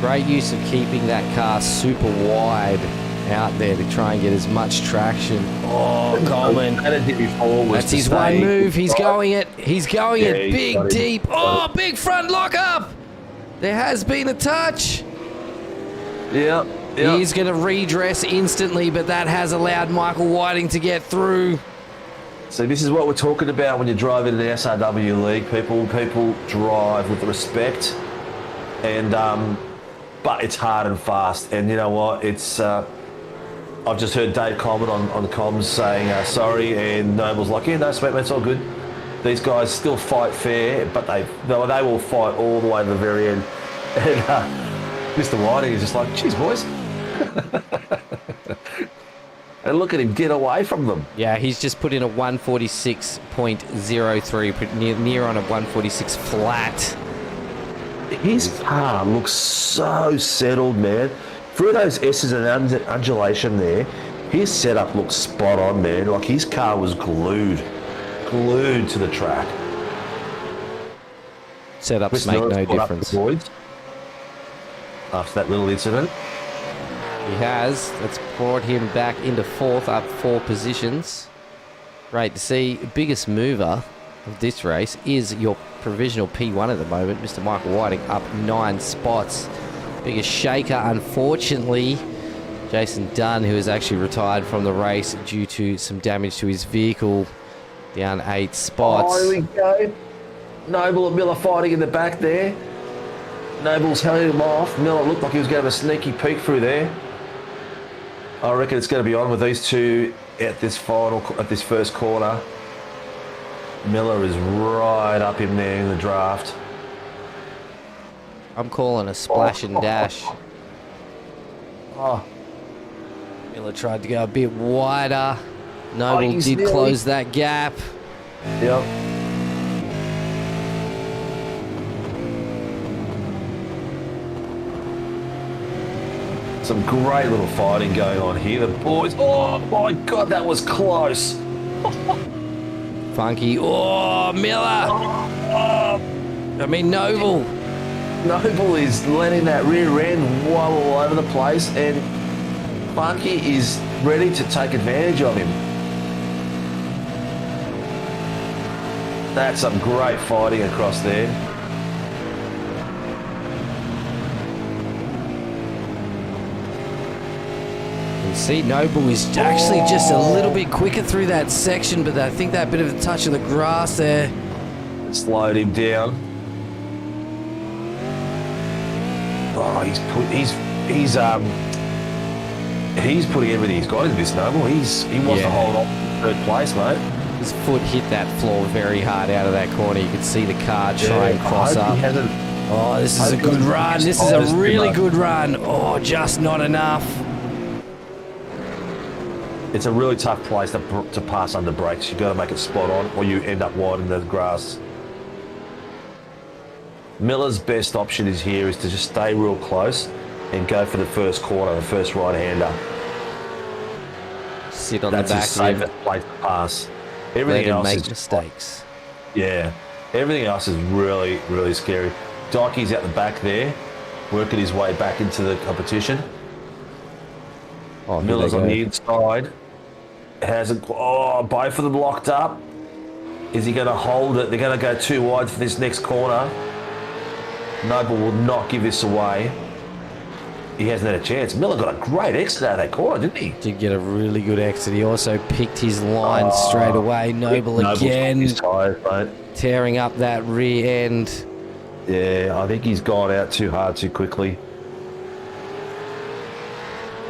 Great use of keeping that car super wide out there to try and get as much traction. Oh, Coleman. That's his one move. He's going it. He's going it big, deep. Oh, big front lock up. There has been a touch. Yep. He's going to redress instantly, but that has allowed Michael Whiting to get through. So this is what we're talking about when you drive into the SRW League. People drive with respect, and but it's hard and fast. And you know what? It's I've just heard Dave Coleman on the comms saying sorry, and Noble's like, yeah, no sweat, mate, it's all good. These guys still fight fair, but they will fight all the way to the very end. And Mr. Whiting is just like, geez, boys. And look at him get away from them. Yeah, he's just put in a 146.03, near on a 146 flat. His car looks so settled, man. Through those S's and undulation there, his setup looks spot on, man. Like his car was glued to the track. Setups make no difference. After that little incident. He has. That's brought him back into fourth, up 4 positions. Great to see. Biggest mover of this race is your provisional P1 at the moment, Mr. Michael Whiting, up 9 spots. Biggest shaker, unfortunately, Jason Dunn, who has actually retired from the race due to some damage to his vehicle, down 8 spots. Oh, here we go. Noble and Miller fighting in the back there. Noble's held him off. Miller looked like he was going to have a sneaky peek through there. I reckon it's going to be on with these two at this first corner. Miller is right up in there in the draft. I'm calling a splash and dash. Oh, Miller tried to go a bit wider. Noble he's did nearly- close that gap. yep. Some great little fighting going on here. The boys, oh my God, that was close. Funky. Oh, Miller. I mean, Noble. Noble is letting that rear end wobble all over the place, and Funky is ready to take advantage of him. That's some great fighting across there. You see, Noble is actually just a little bit quicker through that section, but I think that bit of a touch of the grass there. Slowed him down. Oh, he's putting everything he's got into this, Noble. He wants to hold on to third place, mate. His foot hit that floor very hard out of that corner. You could see the car try and cross up. Oh, this is a good run. This is a really good run. Oh, just not enough. It's a really tough place to pass under brakes. You've got to make it spot on, or you end up wide in the grass. Miller's best option is to just stay real close and go for the first corner, the first right-hander. Sit on the That's back. his safest place to pass. Everything else make is mistakes. Yeah, everything else is really, really scary. Dykey's out the back there, working his way back into the competition. Oh, here Miller's they on go. the inside. Both of them locked up. Is he going to hold it? They're going to go too wide for this next corner. Noble will not give this away. He hasn't had a chance. Miller got a great exit out of that corner, didn't he? Did get a really good exit. He also picked his line straight away. Noble Noble's again, his tires, mate. tearing up that rear end. Yeah, I think he's gone out too hard too quickly.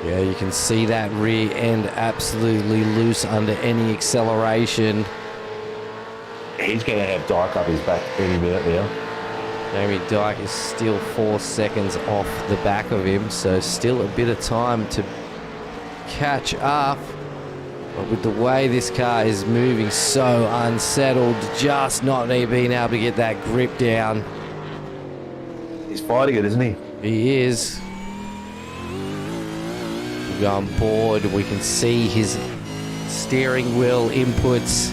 Yeah, you can see that rear end absolutely loose under any acceleration. He's going to have Dyke up his back any minute now. Jamie Dyke is still 4 seconds off the back of him, so still a bit of time to catch up. But with the way this car is moving so unsettled, just not being able to get that grip down. He's fighting it, isn't he? He is. We go on board, we can see his steering wheel inputs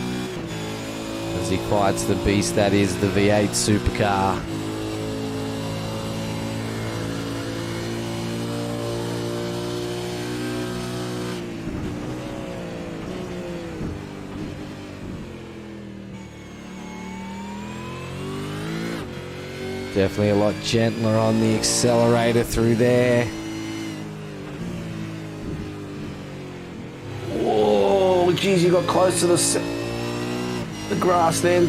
as he fights the beast that is the V8 Supercar. Definitely a lot gentler on the accelerator through there. Whoa, geez, you got close to the grass then.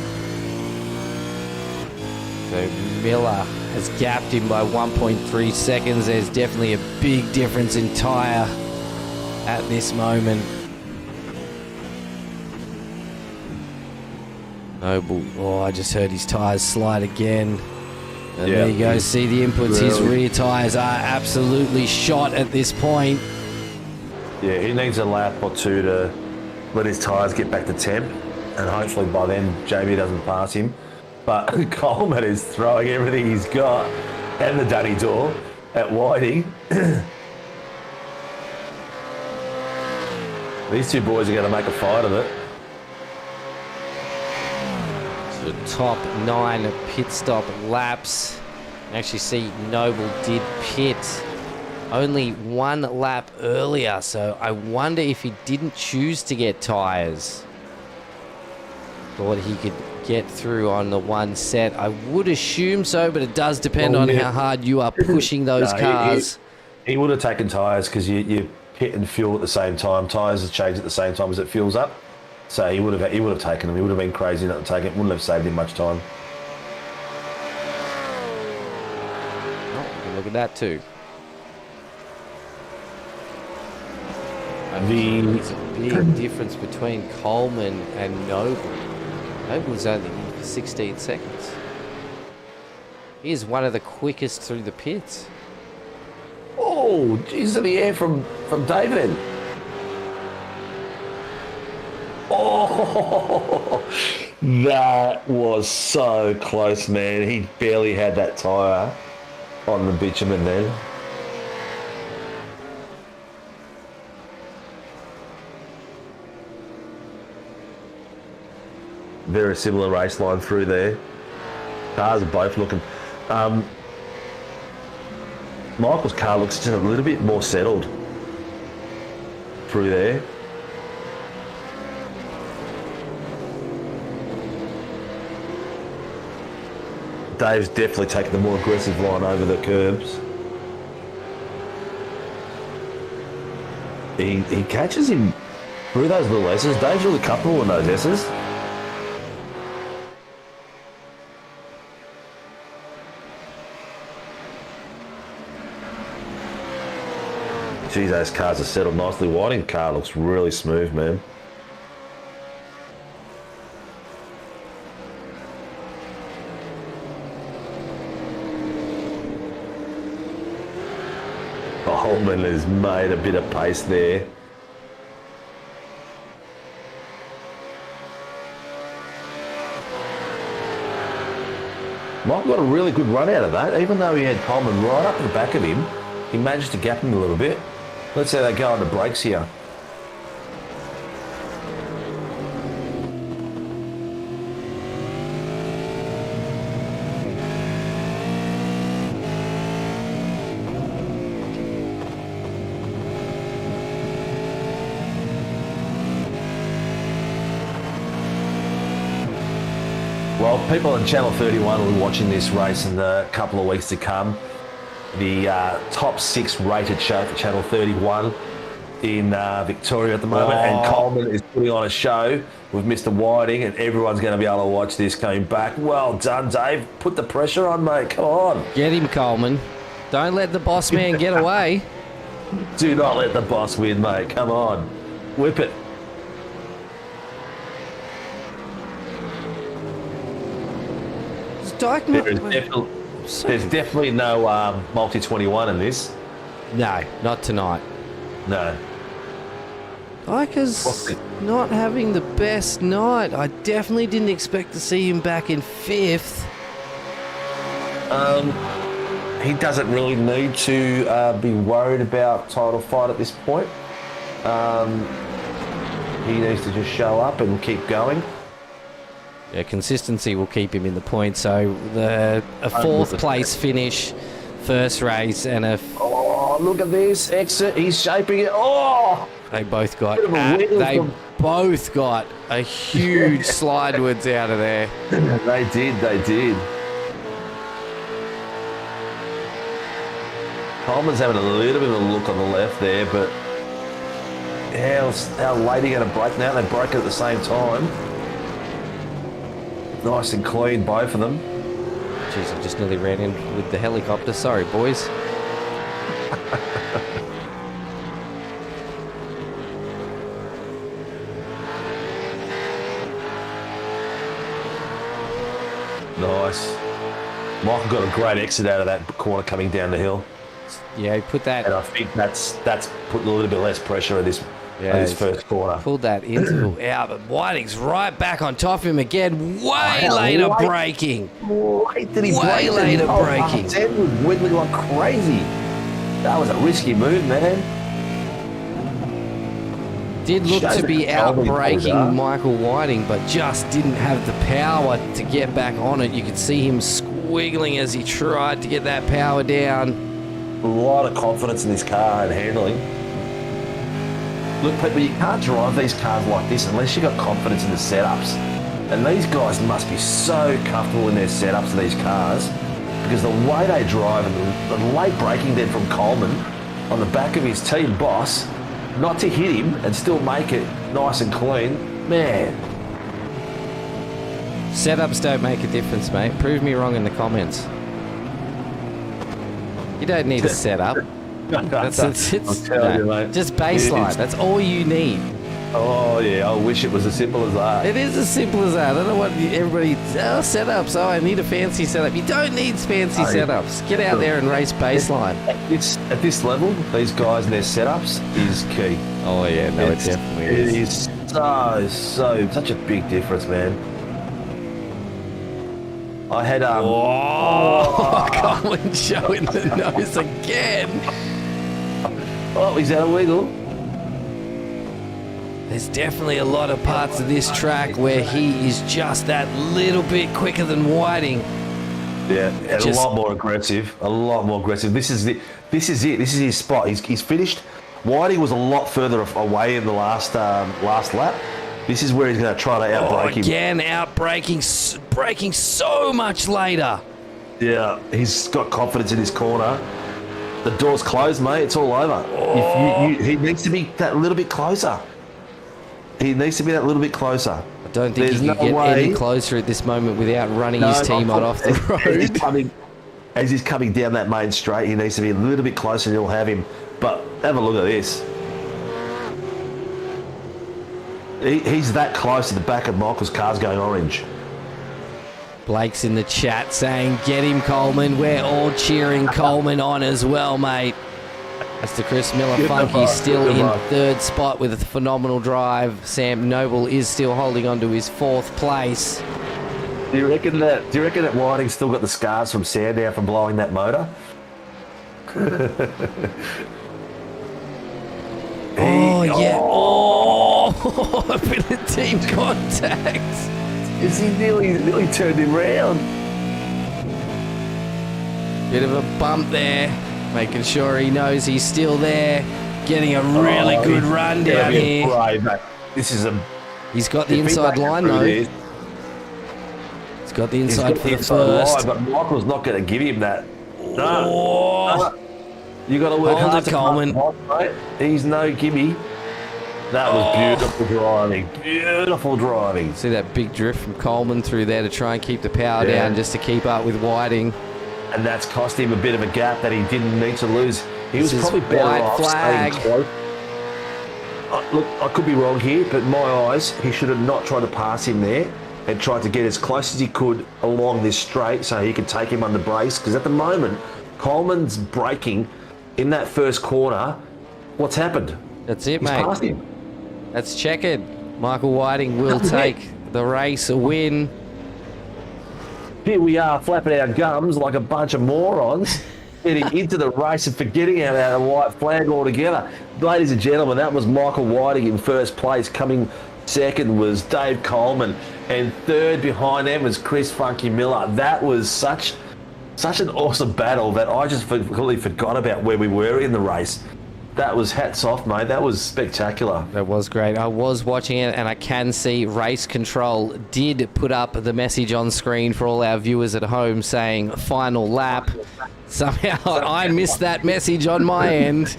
So Miller has gapped him by 1.3 seconds. There's definitely a big difference in tyre at this moment. Noble, oh, I just heard his tyres slide again. And Yeah. there you go, see the inputs. His Really? rear tyres are absolutely shot at this point. Yeah, he needs a lap or two to let his tyres get back to temp, and hopefully by then Jamie doesn't pass him. But Coleman is throwing everything he's got and the dunny door at Whiting. These two boys are going to make a fight of it. So top 9 pit stop laps. Actually see Noble did pit only 1 lap earlier, so I wonder if he didn't choose to get tyres. Thought he could get through on the one set. I would assume so, but it does depend on how hard you are pushing those cars. He would have taken tyres because you pit and fuel at the same time. Tyres are changed at the same time as it fuels up. So he would have taken them. He would have been crazy not to take it. Wouldn't have saved him much time. Oh, you can look at that too. There's a big difference between Coleman and Noble. Noble's only 16 seconds. He is one of the quickest through the pits. Oh, geez, in the air from David. Oh, that was so close, man. He barely had that tyre on the bitumen then. Very similar race line through there. Cars are both looking. Michael's car looks just a little bit more settled through there. Dave's definitely taken the more aggressive line over the curbs. He catches him through those little S's. Dave's really comfortable in those S's. Geez, those cars are settled nicely. Whiting car looks really smooth, man. Holman has made a bit of pace there. Michael got a really good run out of that. Even though he had Coleman right up the back of him, he managed to gap him a little bit. Let's see how they go on the brakes here. Well, people on Channel 31 will be watching this race in the couple of weeks to come. The top 6 rated show for Channel 31 in Victoria at the moment. And Coleman is putting on a show with Mr. Whiting, and everyone's going to be able to watch this coming back. Well done, Dave. Put the pressure on, mate. Come on. Get him, Coleman. Don't let the boss man get away. Do not let the boss win, mate. Come on. Whip it. There's definitely no multi-21 in this. No, not tonight. No. Dyker's not having the best night. I definitely didn't expect to see him back in 5th. He doesn't really need to be worried about title fight at this point. He needs to just show up and keep going. Yeah, consistency will keep him in the points. So a 4th place finish, first race, and oh, look at this exit. He's shaping it. Oh, they both got a huge slidewards out of there. They did. Coleman's having a little bit of a look on the left there, but how late are you going to break now? They broke it at the same time. Nice and clean, both of them. Jeez, I just nearly ran in with the helicopter. Sorry, boys. Nice. Michael got a great exit out of that corner coming down the hill. Yeah, he put that. And I think that's put a little bit less pressure at this first corner. Pulled that interval out, but Whiting's right back on top of him again. Way later braking. Wait till he Way later braking. Ted was wiggling like crazy. That was a risky move, man. Did look Shows to be the out control he braking pulls, Michael Whiting, but just didn't have the power to get back on it. You could see him squiggling as he tried to get that power down. A lot of confidence in this car and handling. Look, people, you can't drive these cars like this unless you've got confidence in the setups. And these guys must be so comfortable in their setups of these cars because the way they drive and the late braking then from Coleman on the back of his team boss, not to hit him and still make it nice and clean, man. Setups don't make a difference, mate. Prove me wrong in the comments. You don't need a setup. Just baseline. That's all you need. Oh, yeah, I wish it was as simple as that. It is as simple as that. I don't know what everybody... setups. Oh, I need a fancy setup. You don't need fancy setups. Get out there and race baseline. At this level, these guys and their setups is key. Oh, yeah. No, it definitely is. It is such a big difference, man. I had... Colin showing the nose again. Oh, he's out of wiggle. There's definitely a lot of parts of this track where he is just that little bit quicker than Whiting. Yeah, and a lot more aggressive. A lot more aggressive. This is it. This is his spot. He's finished. Whiting was a lot further away in the last lap. This is where he's going to try to outbrake him. Again, braking so much later. Yeah, he's got confidence in his corner. The door's closed, mate. It's all over. He needs to be that little bit closer. He needs to be that little bit closer. I don't think he can get any closer at this moment without running his teammate off the road. As he's coming down that main straight, he needs to be a little bit closer and he'll have him. But have a look at this. He's that close to the back of Michael's car's going orange. Blake's in the chat saying, get him, Coleman. We're all cheering Coleman on as well, mate. That's the Chris Miller Funky still in third spot with a phenomenal drive. Sam Noble is still holding on to his fourth place. Do you reckon that Whiting's still got the scars from Sandown from blowing that motor? A bit of team contact. Is he nearly turned him round? Bit of a bump there, making sure he knows he's still there. Getting a really good run down here. He's got the inside line though. He's got the inside for the first. But Michael's not going to give him that. No. You got to work hard to Coleman. Mate. He's no gimme. That was beautiful driving. Beautiful driving. See that big drift from Coleman through there to try and keep the power down just to keep up with Whiting. And that's cost him a bit of a gap that he didn't need to lose. He was probably better off staying close. Look, I could be wrong here, but in my eyes, he should have not tried to pass him there and tried to get as close as he could along this straight so he could take him under brace. Because at the moment, Coleman's braking in that first corner. What's happened? That's it, He's mate. passed him. That's checkered. Michael Whiting will take the race, a win. Here we are flapping our gums like a bunch of morons, getting into the race and forgetting about the white flag altogether. Ladies and gentlemen, that was Michael Whiting in first place. Coming second was Dave Coleman, and third behind them was Chris Funky Miller. That was such an awesome battle that I just completely forgot about where we were in the race. That was hats off, mate. That was spectacular. That was great. I was watching it, and I can see Race Control did put up the message on screen for all our viewers at home saying final lap. Somehow I missed that message on my end.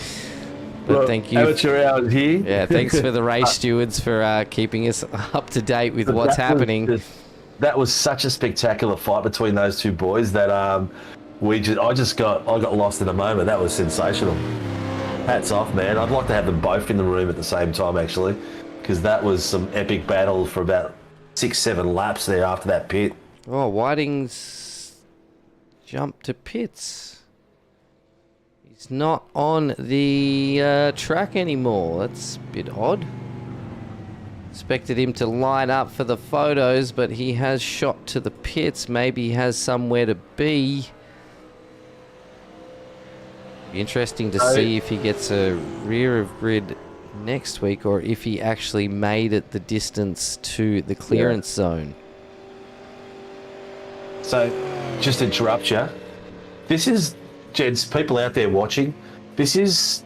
But thank you. Amateur hours here. Yeah, thanks for the race stewards for keeping us up to date with what's happening. That was such a spectacular fight between those two boys that I got lost in a moment. That was sensational. Hats off, man. I'd like to have them both in the room at the same time, actually, because that was some epic battle for about 6-7 laps there after that pit. Oh, Whiting's jumped to pits. He's He's not on the track anymore. That's a bit odd. Expected him to line up for the photos, but he has shot to the pits. Maybe he has somewhere to be. Be interesting to see if he gets a rear of grid next week, or if he actually made it the distance to the clearance zone. So, just to interrupt you, this is, gents, people out there watching, this is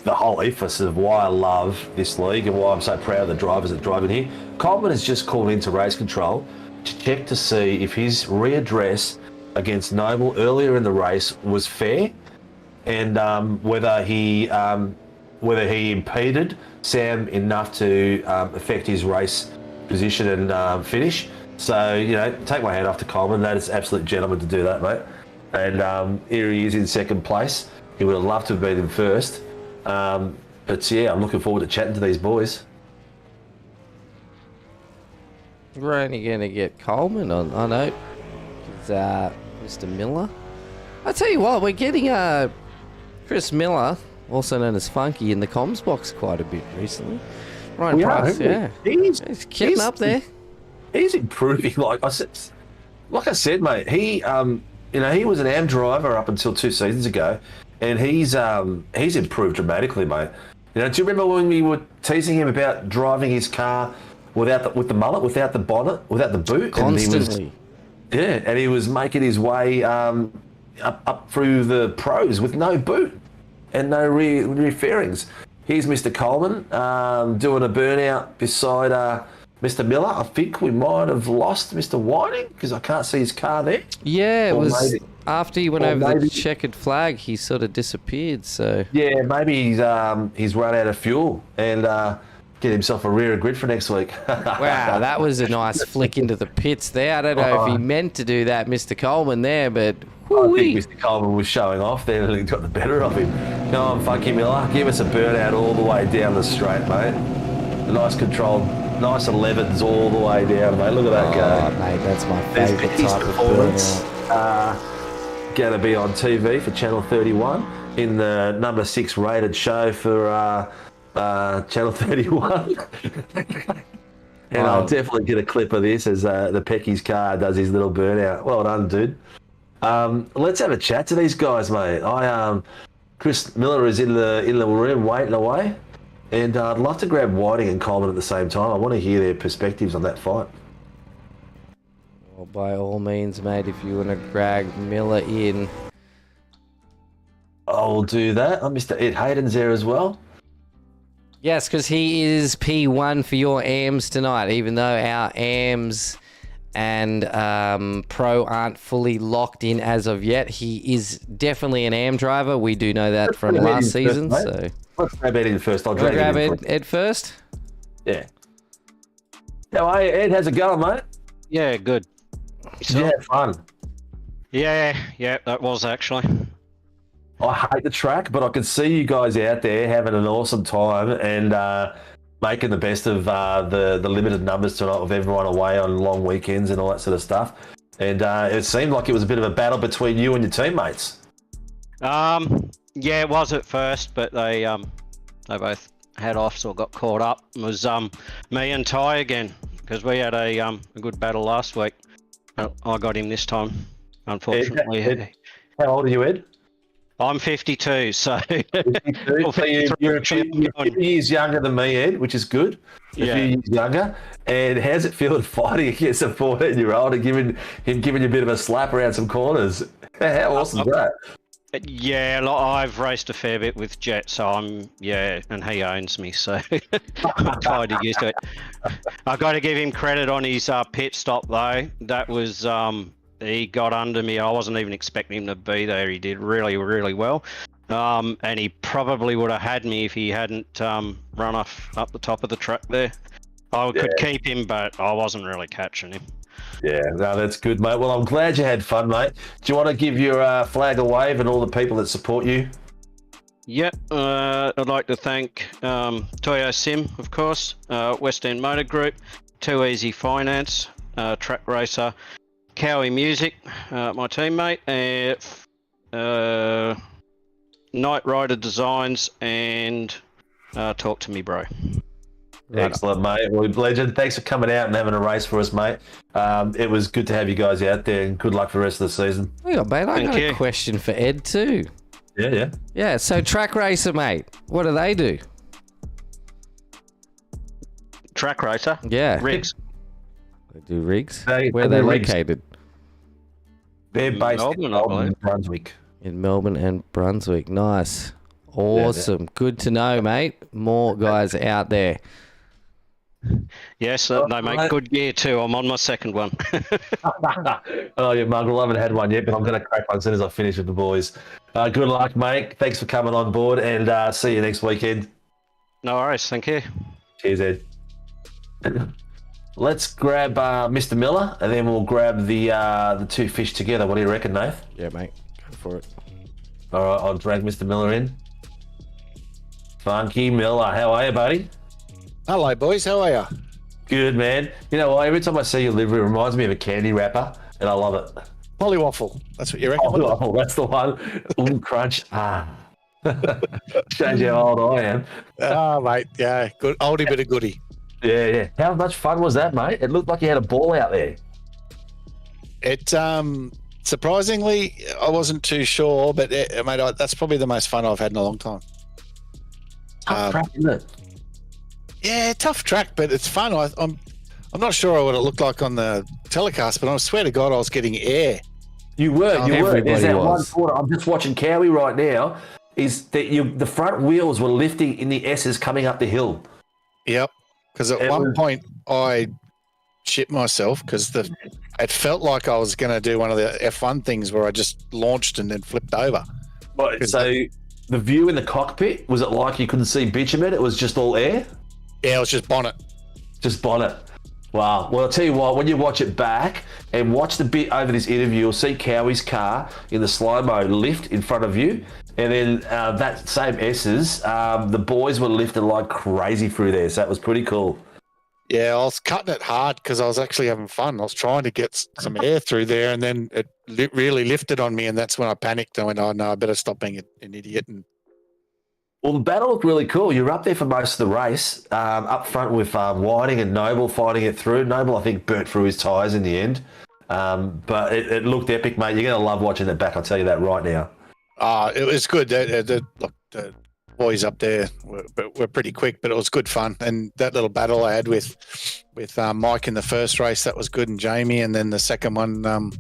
the whole ethos of why I love this league and why I'm so proud of the drivers that drive in here. Coleman has just called into race control to check to see if his readdress against Noble earlier in the race was fair, and whether he impeded Sam enough to affect his race position and finish. So, you know, take my hat off to Coleman. That is absolute gentleman to do that, mate. And here he is in second place. He would have loved to have been in first. But yeah, I'm looking forward to chatting to these boys. We're only going to get Coleman on. I know. Mr. Miller. I tell you what, we're getting Chris Miller, also known as Funky, in the comms box quite a bit recently. Ryan Price, yeah. He's getting up there. He's improving. Like I said, mate. He, he was an AM driver up until 2 seasons ago, and he's improved dramatically, mate. You know, do you remember when we were teasing him about driving his car with the mullet, without the bonnet, without the boot? Constantly. And he was making his way up through the pros with no boot and no rear fairings. Here's Mr. Coleman doing a burnout beside Mr. Miller. I think we might have lost Mr. Whiting because I can't see his car there. Yeah, it was after he went over the checkered flag, he sort of disappeared. So yeah, maybe he's run out of fuel and get himself a rear grid for next week. Wow, that was a nice flick into the pits there. I don't know if he meant to do that, Mr. Coleman, there, but I think Mr. Coleman was showing off there and he got the better of him. Come on, Funky Miller, give us a burnout all the way down the straight, mate. Nice controlled, nice 11s all the way down, mate. Look at that go. Mate, that's my favourite type of burnout. Going to be on TV for Channel 31 in the number 6 rated show for Channel 31. And I'll definitely get a clip of this as the Pecky's car does his little burnout. Well done, dude. Let's have a chat to these guys, mate. Chris Miller is in the room waiting away, and I'd love to grab Whiting and Coleman at the same time. I want to hear their perspectives on that fight. Well, by all means, mate, if you want to drag Miller in. I'll do that. Mr. Ed Hayden's there as well. Yes, because he is P1 for your AMs tonight, even though our AMs and Pro aren't fully locked in as of yet. He is definitely an AM driver. We do know that from last season. So let's grab Ed in first. I'll grab Ed first. Yeah. How are you, Ed? How's it going, mate? Yeah, good. Did you have fun? Yeah, that was actually. I hate the track, but I can see you guys out there having an awesome time and making the best of the limited numbers tonight with everyone away on long weekends and all that sort of stuff. And it seemed like it was a bit of a battle between you and your teammates. Yeah, it was at first, but they both had off, so got caught up. It was me and Ty again, because we had a good battle last week. I got him this time, unfortunately. Ed, how old are you, Ed? I'm 52, so... 52. So you're a few years younger than me, Ed, which is good. A few years younger. And how's it feel fighting against a 14-year-old and giving you a bit of a slap around some corners? How awesome is that? Yeah, I've raced a fair bit with Jet, so and he owns me, so I'm kind of used to it. I've got to give him credit on his pit stop, though. That was... he got under me. I wasn't even expecting him to be there. He did really, really well. And he probably would have had me if he hadn't run off up the top of the track there. I could keep him, but I wasn't really catching him. Yeah, no, that's good, mate. Well, I'm glad you had fun, mate. Do you want to give your flag a wave and all the people that support you? Yep. I'd like to thank Toyo Sim, of course, West End Motor Group, Too Easy Finance, Track Racer, Cowie Music, my teammate, Knight Rider Designs, and talk to me, bro. Excellent, mate. Well, legend, thanks for coming out and having a race for us, mate. It was good to have you guys out there, and good luck for the rest of the season. Hang on, mate. I got a question for Ed too. Yeah. Yeah, so Track Racer, mate. What do they do? Track Racer? Yeah. Rigs. They do rigs? Where are they located? They're based Melbourne, in I Melbourne believe. and Brunswick. In Melbourne and Brunswick. Nice. Awesome. Good to know, mate. More guys out there. Yes, they make good gear too. I'm on my second one. Oh, yeah, Margaret, I haven't had one yet, but I'm going to crack one as soon as I finish with the boys. Good luck, mate. Thanks for coming on board, and see you next weekend. No worries. Thank you. Cheers, Ed. Let's grab Mr. Miller, and then we'll grab the two fish together. What do you reckon, Nath? Yeah, mate. Go for it. All right, I'll drag Mr. Miller in. Funky Miller, how are you, buddy? Hello, boys. How are you? Good, man. You know what? Every time I see your livery, it reminds me of a candy wrapper, and I love it. Polywaffle. That's what you reckon? Oh, that's the one. Crunch. Shows you how old I am. Oh, mate. Yeah, good. Oldie bit of goodie. Yeah. How much fun was that, mate? It looked like you had a ball out there. It surprisingly, I wasn't too sure, but mate, that's probably the most fun I've had in a long time. Tough track, isn't it? Yeah, tough track, but it's fun. I'm not sure what it looked like on the telecast, but I swear to God, I was getting air. You were. There's that was. one corner. I'm just watching Cowie right now. Is that the front wheels were lifting in the S's coming up the hill? Yep. Because at one point I shit myself because it felt like I was going to do one of the F1 things where I just launched and then flipped over. But so the view in the cockpit, was it like you couldn't see bitumen? It was just all air? Yeah, it was just bonnet. Just bonnet. Wow. Well, I'll tell you what, when you watch it back and watch the bit over this interview, you'll see Cowie's car in the slow-mo lift in front of you. And then that same S's, the boys were lifted like crazy through there. So that was pretty cool. Yeah, I was cutting it hard because I was actually having fun. I was trying to get some air through there, and then it really lifted on me, and that's when I panicked. I went, oh, no, I better stop being an idiot. And Well, the battle looked really cool. You were up there for most of the race, up front with Whiting and Noble fighting it through. Noble, I think, burnt through his tyres in the end. But it looked epic, mate. You're going to love watching it back, I'll tell you that right now. it was good. Look, the boys up there were pretty quick, but it was good fun. And that little battle I had with Mike in the first race, that was good, and Jamie, and then the second one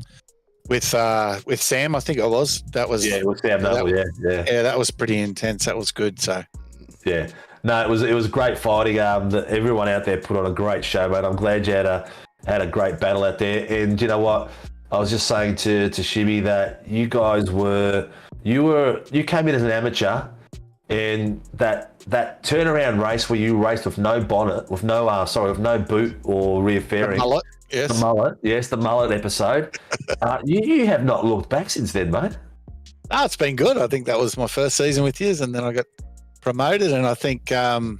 with Sam, I think it was. That was with Sam Noble, yeah, that was pretty intense. That was good. So yeah, no, it was great fighting. Everyone out there put on a great show, mate. I'm glad you had a great battle out there. And you know what? I was just saying to ShiBBy that you guys you came in as an amateur, and that turnaround race where you raced with no bonnet, with no boot or rear fairing. The mullet, yes. The mullet episode. You have not looked back since then, mate. Oh, it's been good. I think that was my first season with you, and then I got promoted, and I think, I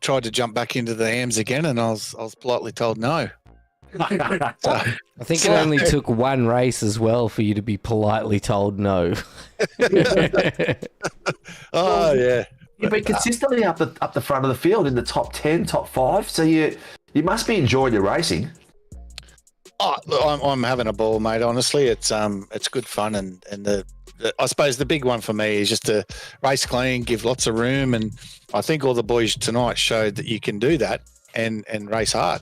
tried to jump back into the AMs again, and I was politely told no. I think it only took one race as well for you to be politely told no. Oh, yeah. You've been consistently up the front of the field in the top 10, top 5, so you must be enjoying your racing. Oh, I'm having a ball, mate. Honestly, it's good fun, and I suppose the big one for me is just to race clean, give lots of room, and I think all the boys tonight showed that you can do that and race hard.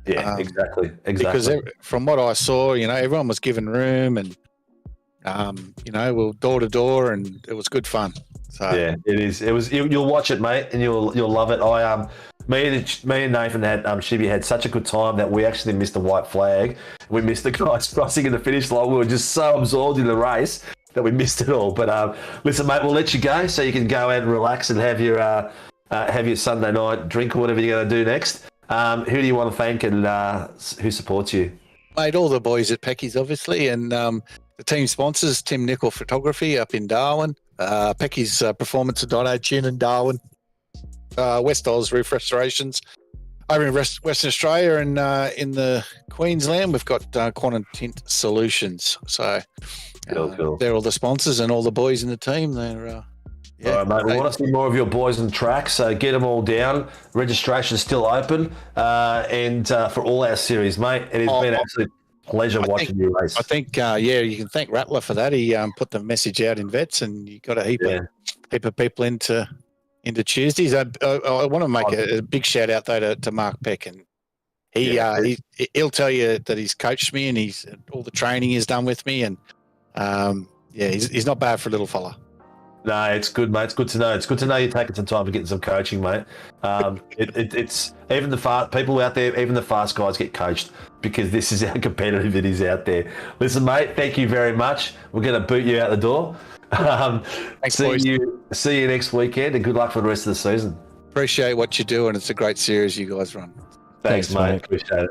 Yeah, exactly. Because from what I saw, everyone was given room, and we were door to door, and it was good fun. So yeah, it is. It was. You'll watch it, mate, and you'll love it. Me and Nathan had ShiBBy had such a good time that we actually missed the white flag. We missed the guys crossing in the finish line. We were just so absorbed in the race that we missed it all. But listen, mate, we'll let you go so you can go out and relax and have your Sunday night drink or whatever you're going to do next. Who do you want to thank and who supports you? Mate, all the boys at Pecky's, obviously, and the team sponsors, Tim Nicol Photography up in Darwin, Pecky's Performance.au Tune in Darwin, West Oz Roof Restorations. Over in Western Australia and in the Queensland, we've got Quantum Tint Solutions. So Cool. They're all the sponsors and all the boys in the team. They're All right, mate. We want to see more of your boys on track, so get them all down. Registration's still open, and for all our series, mate. It has been an absolute pleasure watching you race. I think, you can thank Rattler for that. He put the message out in Vets, and you got a heap of people into Tuesdays. I want to make a big shout out though to Mark Peck, and he'll tell you that he's coached me and he's all the training he's done with me, and he's not bad for a little fella. No, it's good, mate. It's good to know. It's good to know you're taking some time to get some coaching, mate. It's even the people out there, even the fast guys get coached because this is how competitive it is out there. Listen, mate, thank you very much. We're going to boot you out the door. Thanks, boys. See you next weekend, and good luck for the rest of the season. Appreciate what you do, and it's a great series you guys run. Thanks, mate. Appreciate it.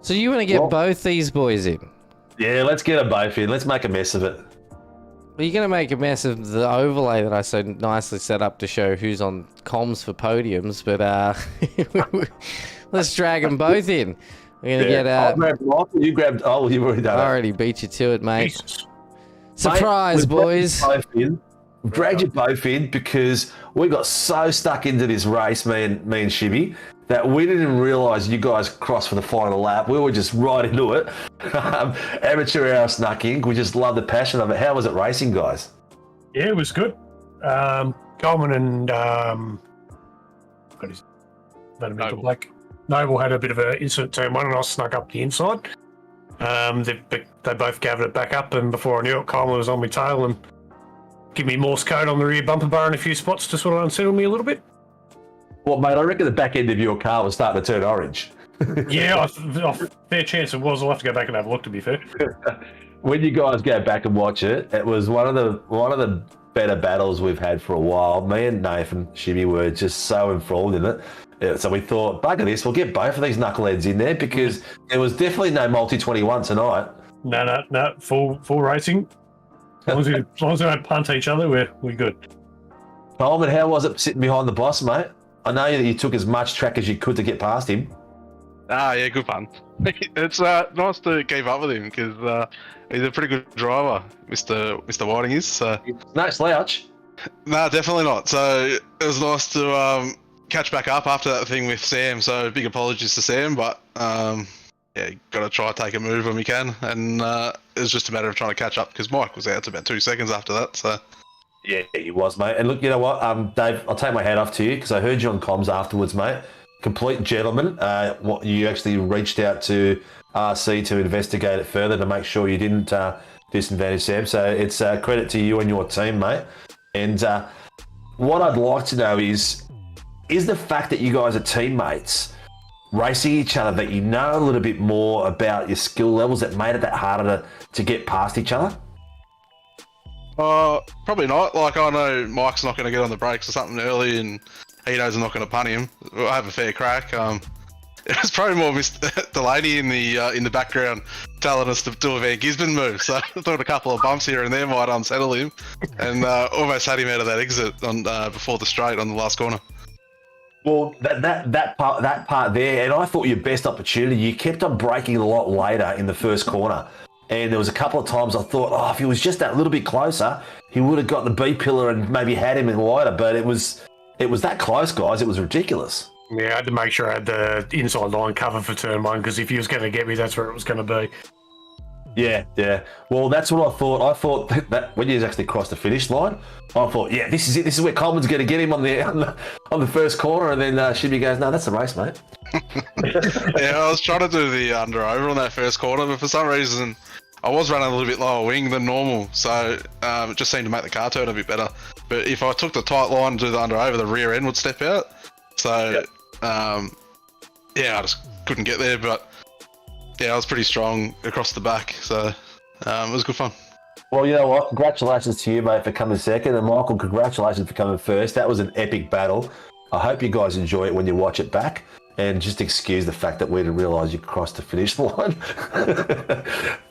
So you want to get both these boys in? Yeah, let's get them both in. Let's make a mess of it. Well, you're going to make a mess of the overlay that I so nicely set up to show who's on comms for podiums, but let's drag them both in. We're going to get... I'll grab Michael, you grabbed... Oh, you've already done it. I already beat you to it, mate. Jesus. Surprise, boys. We've dragged you both in because we got so stuck into this race, me and ShiBBy, that we didn't realise you guys crossed for the final lap. We were just right into it. Amateur hour snuck in. We just love the passion of it. How was it racing, guys? Yeah, it was good. Coleman and Noble had a bit of an incident turn one, and I snuck up the inside. They both gathered it back up, and before I knew it, Coleman was on my tail and give me Morse code on the rear bumper bar in a few spots to sort of unsettle me a little bit. Well, mate, I reckon the back end of your car was starting to turn orange. Yeah, fair chance it was. I'll have to go back and have a look, to be fair. When you guys go back and watch it, it was one of the better battles we've had for a while. Me and Nathan ShiBBy were just so enthralled in it. Yeah, so we thought, bugger this, we'll get both of these knuckleheads in there because there was definitely no multi-21 tonight. No, full racing. As long as we don't punt each other, we're good. Coleman, how was it sitting behind the boss, mate? I know that you took as much track as you could to get past him. Yeah, good fun. It's nice to keep up with him because he's a pretty good driver, Mr. Whiting is. So. No slouch. No, definitely not. So it was nice to catch back up after that thing with Sam. So big apologies to Sam, but got to try to take a move when we can. And it was just a matter of trying to catch up because Mike was out to about 2 seconds after that. So. Yeah, he was, mate. And look, you know what, Dave, I'll take my hat off to you because I heard you on comms afterwards, mate. Complete gentleman. You actually reached out to RC to investigate it further to make sure you didn't disadvantage Sam. So it's credit to you and your team, mate. And what I'd like to know is the fact that you guys are teammates racing each other that you know a little bit more about your skill levels that made it that harder to get past each other? Probably not. Like, I know Mike's not going to get on the brakes or something early, and he knows I'm not going to punt him. We'll have a fair crack. It was probably more Mr. Delaney in the background telling us to do a Van Gisborne move. So I thought a couple of bumps here and there might unsettle him, and almost had him out of that exit on before the straight on the last corner. Well, that part there, and I thought your best opportunity. You kept on braking a lot later in the first corner. And there was a couple of times I thought, if he was just that little bit closer, he would have got the B pillar and maybe had him in wider. But it was that close, guys. It was ridiculous. Yeah, I had to make sure I had the inside line covered for turn one because if he was going to get me, that's where it was going to be. Yeah. Well, that's what I thought. I thought that when you actually crossed the finish line, I thought, yeah, this is it. This is where Coleman's going to get him on the first corner. And then ShiBBy goes, no, that's the race, mate. Yeah, I was trying to do the under over on that first corner, but for some reason I was running a little bit lower wing than normal, so it just seemed to make the car turn a bit better. But if I took the tight line and do the under over, the rear end would step out. So, I just couldn't get there. But yeah, I was pretty strong across the back, so it was good fun. Well, you know what? Congratulations to you, mate, for coming second, and Michael, congratulations for coming first. That was an epic battle. I hope you guys enjoy it when you watch it back. And just excuse the fact that we didn't realise you crossed the finish line.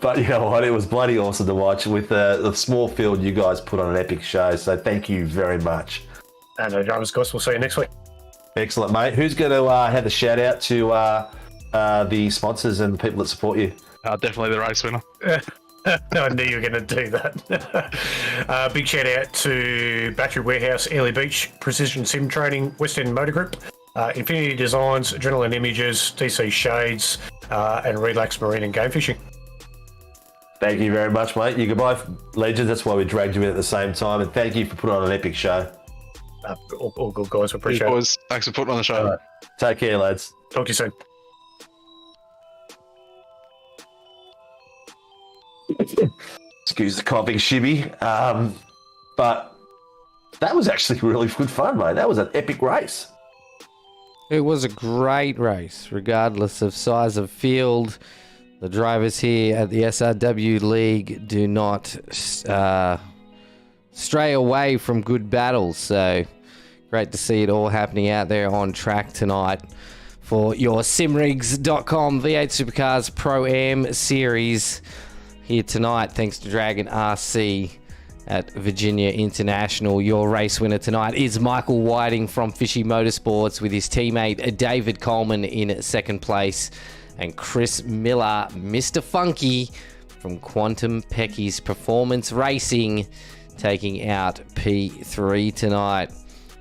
But you know what? It was bloody awesome to watch. With the small field, you guys put on an epic show. So thank you very much. And drivers, guys, we'll see you next week. Excellent, mate. Who's going to have a shout out to the sponsors and the people that support you? Definitely the race winner. I knew you were going to do that. Big shout out to Battery Warehouse, Airlie Beach, Precision Sim Training, West End Motor Group, Infinity Designs, Adrenaline Images, DC Shades, and Relax Marine and Game Fishing. Thank you very much, mate. You goodbye, legends. That's why we dragged you in at the same time. And thank you for putting on an epic show. All good, guys. Appreciate it. Boys, thanks for putting on the show. Right. Take care, lads. Talk to you soon. Excuse the coughing, ShiBBy. But that was actually really good fun, mate. That was an epic race. It was a great race, regardless of size of field. The drivers here at the SRW League do not stray away from good battles. So great to see it all happening out there on track tonight for your simrigs.com V8 Supercars ProAm series here tonight. Thanks to Dragon RC at Virginia International. Your race winner tonight is Michael Whiting from Fishy Motorsports with his teammate David Coleman in second place, and Chris Miller, Mr. Funky from Quantum Pecky's Performance Racing, taking out P3 tonight.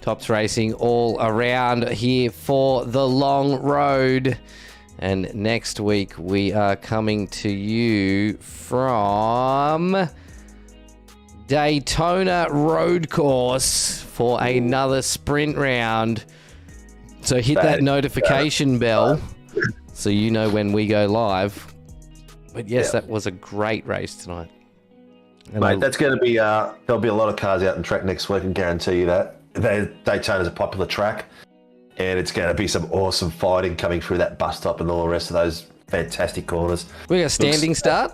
Tops racing all around here for the long road. And next week we are coming to you from Daytona Road Course for another sprint round. So hit that notification bell so you know when we go live. But yes, that was a great race tonight. And Mate, that's going to be, there'll be a lot of cars out on track next week, I can guarantee you that. Daytona's a popular track, and it's going to be some awesome fighting coming through that bus stop and all the rest of those fantastic corners. We got a standing start?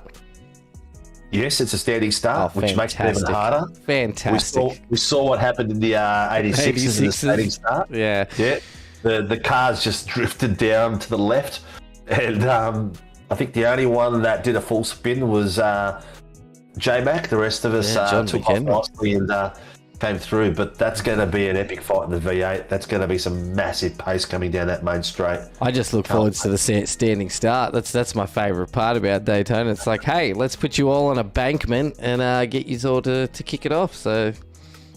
Yes, it's a standing start, which makes it even harder. Fantastic. We saw what happened in the 86s in the standing start. Yeah. Yeah. The cars just drifted down to the left, and I think the only one that did a full spin was J-Mac. The rest of us took off nicely and came through. But that's going to be an epic fight in the V8. That's going to be some massive pace coming down that main straight. I just look forward to the standing start. That's my favourite part about Daytona. It's like, hey, let's put you all on a bankment and get you all to kick it off. So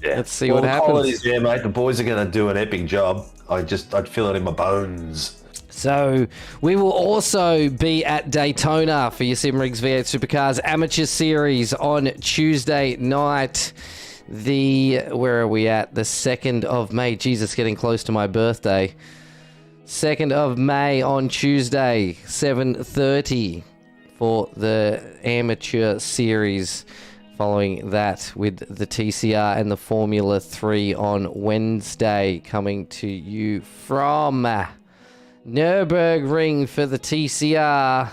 let's see what happens. Yeah, mate. The boys are going to do an epic job. I'd feel it in my bones. So we will also be at Daytona for your Simrigs V8 Supercars Amateur Series on Tuesday night. Where are we at? The 2nd of May. Jesus, getting close to my birthday. 2nd of May on Tuesday, 7:30 for the Amateur Series. Following that with the TCR and the Formula 3 on Wednesday, coming to you from Nürburgring for the TCR.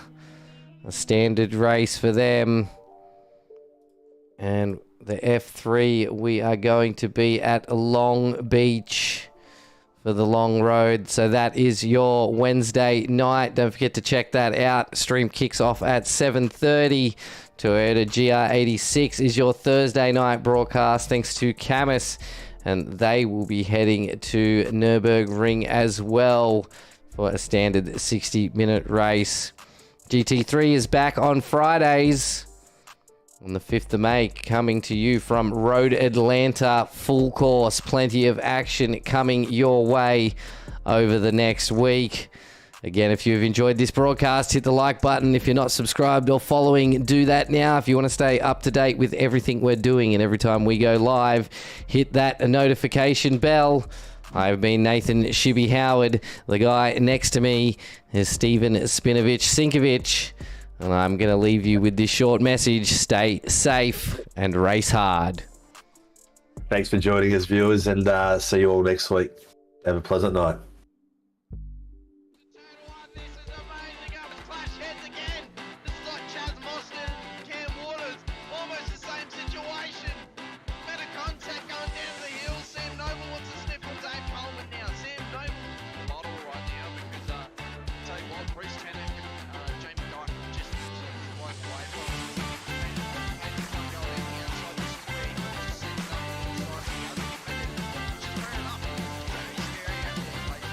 A standard race for them. And the F3, we are going to be at Long Beach for the long road. So that is your Wednesday night. Don't forget to check that out. Stream kicks off at 7:30. Toyota GR86 is your Thursday night broadcast, thanks to Camus, and they will be heading to Nürburgring as well for a standard 60-minute race. GT3 is back on Fridays on the 5th of May, coming to you from Road Atlanta, full course, plenty of action coming your way over the next week. Again, if you've enjoyed this broadcast, hit the like button. If you're not subscribed or following, do that now. If you want to stay up to date with everything we're doing and every time we go live, hit that notification bell. I've been Nathan ShiBBy Howard. The guy next to me is Stephen Spinovich Sinkovic. And I'm going to leave you with this short message. Stay safe and race hard. Thanks for joining us, viewers, and see you all next week. Have a pleasant night.